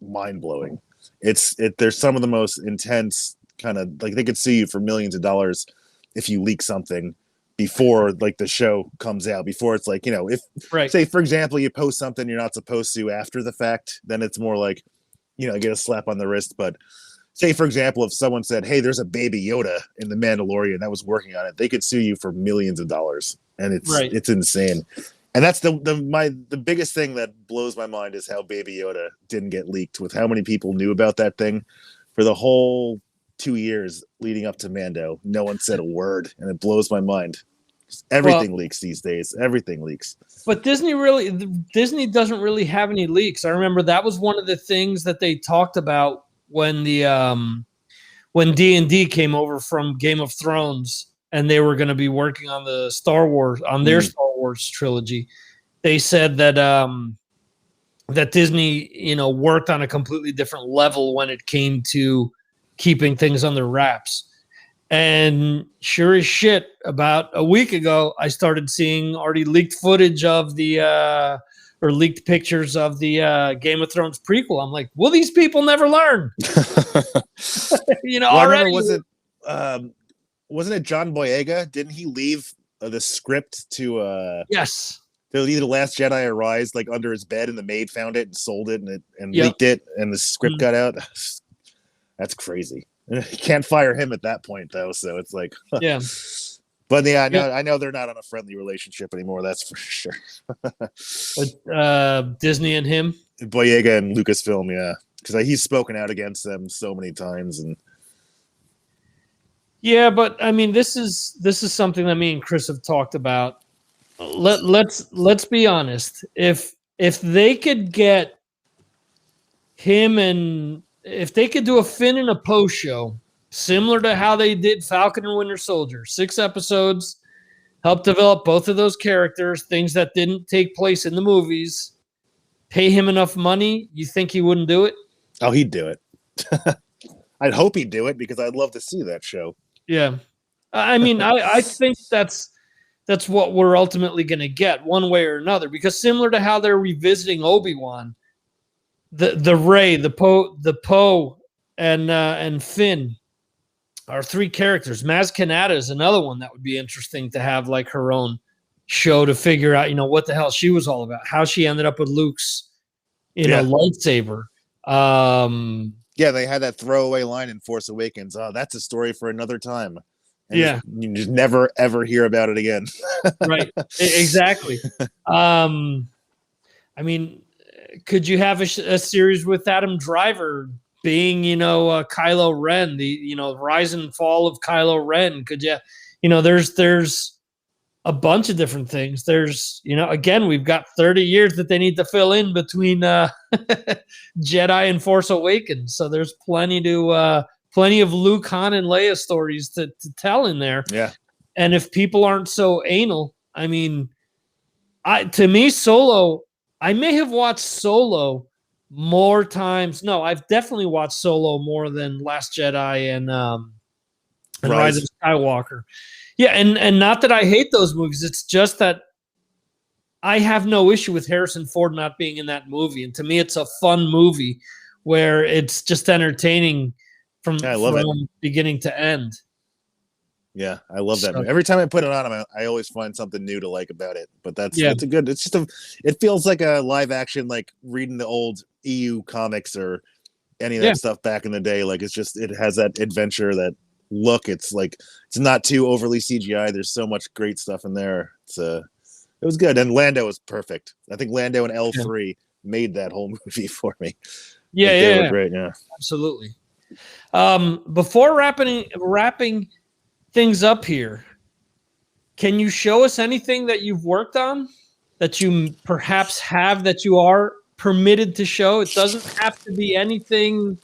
mind-blowing. There's some of the most intense kind of like, they could sue you for millions of dollars if you leak something before like the show comes out, before it's like if say for example you post something you're not supposed to after the fact, then it's more like get a slap on the wrist. But say for example if someone said, hey, there's a baby Yoda in the Mandalorian that was working on it, they could sue you for millions of dollars, and it's insane. And that's the biggest thing that blows my mind is how Baby Yoda didn't get leaked, with how many people knew about that thing for the whole 2 years leading up to Mando. No one said a word, and it blows my mind. Everything leaks these days. Everything leaks. But Disney doesn't really have any leaks. I remember that was one of the things that they talked about when when D&D came over from Game of Thrones, and they were going to be working on the Star Wars, on their Star Wars trilogy. They said that that Disney, worked on a completely different level when it came to keeping things under wraps. And sure as shit, about a week ago, I started seeing already leaked footage of or leaked pictures of the Game of Thrones prequel. I'm like, will these people never learn? Already. Wasn't it John Boyega? Didn't he leave the script to yes, to either The Last Jedi or Rise, like under his bed, and the maid found it and sold it and leaked it, and the script got out? That's crazy. You can't fire him at that point though, so it's like yeah. But I know they're not on a friendly relationship anymore. That's for sure. Disney and him, Boyega and Lucasfilm, because he's spoken out against them so many times. And yeah, but I mean, this is something that me and Chris have talked about. Let's be honest. If they could get him, and if they could do a Finn and a Poe show similar to how they did Falcon and Winter Soldier, 6 episodes, help develop both of those characters, things that didn't take place in the movies, pay him enough money, you think he wouldn't do it? Oh, he'd do it. I'd hope he'd do it, because I'd love to see that show. Yeah. I mean, I think that's what we're ultimately going to get one way or another, because similar to how they're revisiting Obi-Wan, the Rey, the Poe and Finn are 3 characters. Maz Kanata is another one that would be interesting to have like her own show to figure out, what the hell she was all about, how she ended up with Luke's, lightsaber. They had that throwaway line in Force Awakens. Oh, that's a story for another time. And you just never ever hear about it again. Right. Exactly. I mean, could you have a series with Adam Driver being, Kylo Ren, the, rise and fall of Kylo Ren? Could you, there's a bunch of different things. There's, again, we've got 30 years that they need to fill in between Jedi and Force Awakens. So there's plenty of Luke, Han, and Leia stories to tell in there. Yeah. And if people aren't so anal, I mean, to me, Solo, I may have watched Solo more times. No, I've definitely watched Solo more than Last Jedi and Rise of Skywalker. Yeah, and not that I hate those movies. It's just that I have no issue with Harrison Ford not being in that movie. And to me, it's a fun movie where it's just entertaining from beginning to end. Yeah, I love that So, movie. Every time I put it on, I always find something new to like about it. But yeah, it's a good. It's just it feels like a live action, like reading the old EU comics or any of yeah. that stuff back in the day. Like it has that adventure, that look. It's like it's not too overly CGI. There's so much great stuff in there. It was good, and Lando was perfect. I think Lando and L3 made that whole movie for me. Yeah, Like they yeah, were yeah, great. Yeah. absolutely. Before wrapping things up here, can you show us anything that you've worked on that you perhaps have that you are permitted to show? It doesn't have to be anything.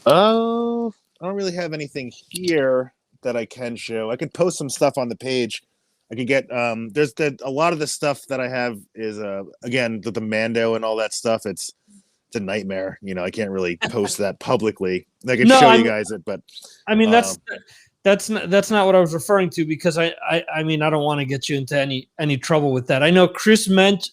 Oh, I don't really have anything here that I can show. I could post some stuff on the page. I could get there's a lot of the stuff that I have is again the Mando and all that stuff. It's a nightmare. You know, I can't really post that publicly. I could No, show you guys it, but I mean um, that's not what I was referring to, because I mean, I don't want to get you into any trouble with that. I know Chris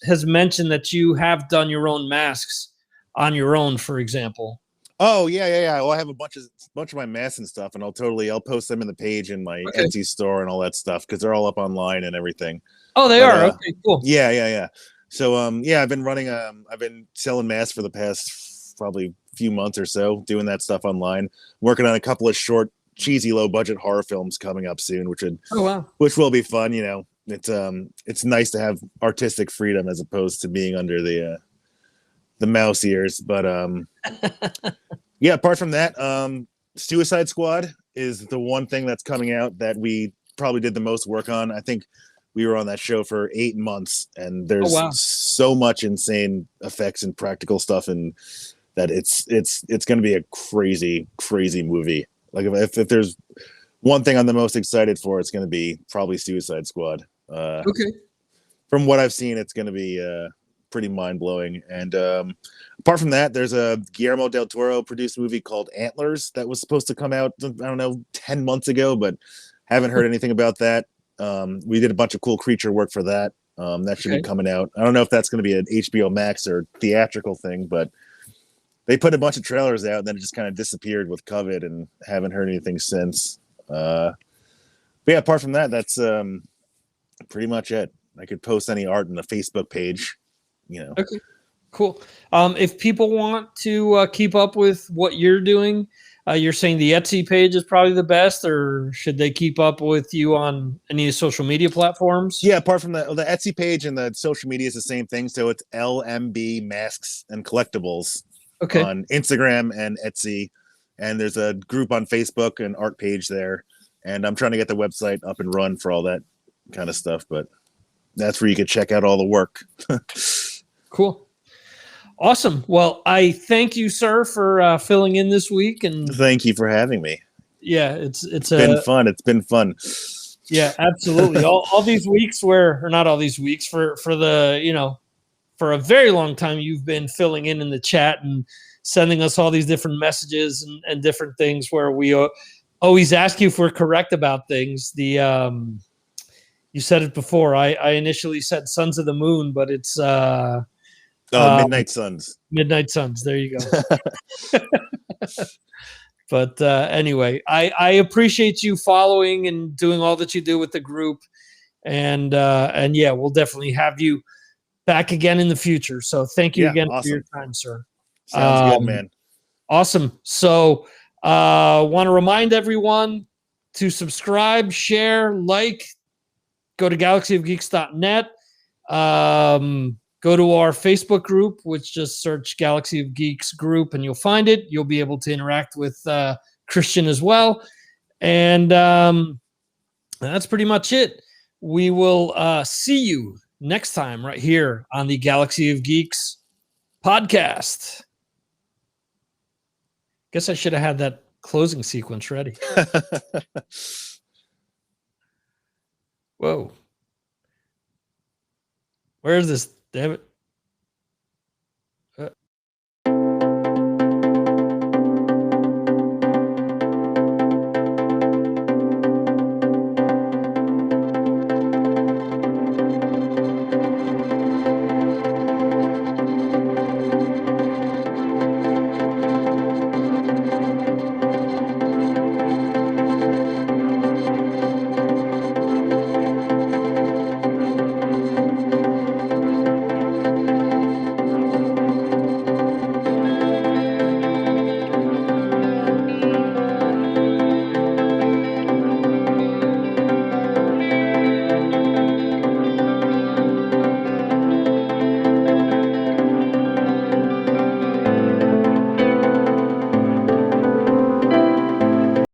has mentioned that you have done your own masks on your own, for example. oh yeah. Well, I have a bunch of my masks and stuff, and I'll post them in the page in my Okay. Etsy store and all that stuff because they're all up online and everything. Oh, they But are. Okay, cool. yeah. So yeah, I've been selling masks for the past probably few months or so, doing that stuff online. Working on a couple of short, cheesy, low budget horror films coming up soon, Oh, wow. which will be fun. You know, it's nice to have artistic freedom as opposed to being under the mouse ears. But yeah, apart from that, Suicide Squad is the one thing that's coming out that we probably did the most work on. I think we were on that show for 8 months, and there's so much insane effects and practical stuff, and that it's going to be a crazy movie. Like if there's one thing I'm the most excited for, it's going to be probably Suicide Squad. Okay. From what I've seen, it's going to be pretty mind blowing. And apart from that, there's a Guillermo del Toro produced movie called Antlers that was supposed to come out, I don't know, 10 months ago, but haven't heard anything about that. We did a bunch of cool creature work for that. That should be coming out. I don't know if that's going to be an HBO Max or theatrical thing, but they put a bunch of trailers out and then it just kind of disappeared with COVID, and haven't heard anything since. But yeah, apart from that, that's pretty much it. I could post any art in the Facebook page, you know. Okay, cool. If people want to keep up with what you're doing, you're saying the Etsy page is probably the best, or should they keep up with you on any social media platforms? Yeah, apart from the Etsy page and the social media is the same thing. So it's LMB Masks and Collectibles on Instagram and Etsy. And there's a group on Facebook and art page there. And I'm trying to get the website up and run for all that kind of stuff. But that's where you can check out all the work. Cool. Awesome. Well, I thank you, sir, for filling in this week, and thank you for having me. Yeah, it's been fun. It's been fun. Yeah, absolutely. all these weeks or not all these weeks for the for a very long time you've been filling in the chat and sending us all these different messages and different things where we always ask you if we're correct about things. You said it before. I initially said Sons of the Moon, but it's Midnight Suns. Midnight Suns. There you go. But anyway, I appreciate you following and doing all that you do with the group, and yeah, we'll definitely have you back again in the future. So thank you again for your time, sir. Sounds good, man. Awesome. So want to remind everyone to subscribe, share, like, go to galaxyofgeeks.net. Go to our Facebook group, which just search Galaxy of Geeks group, and you'll find it. You'll be able to interact with Christian as well. And that's pretty much it. We will see you next time right here on the Galaxy of Geeks podcast. Guess I should have had that closing sequence ready. Whoa. Where is this? Damn it.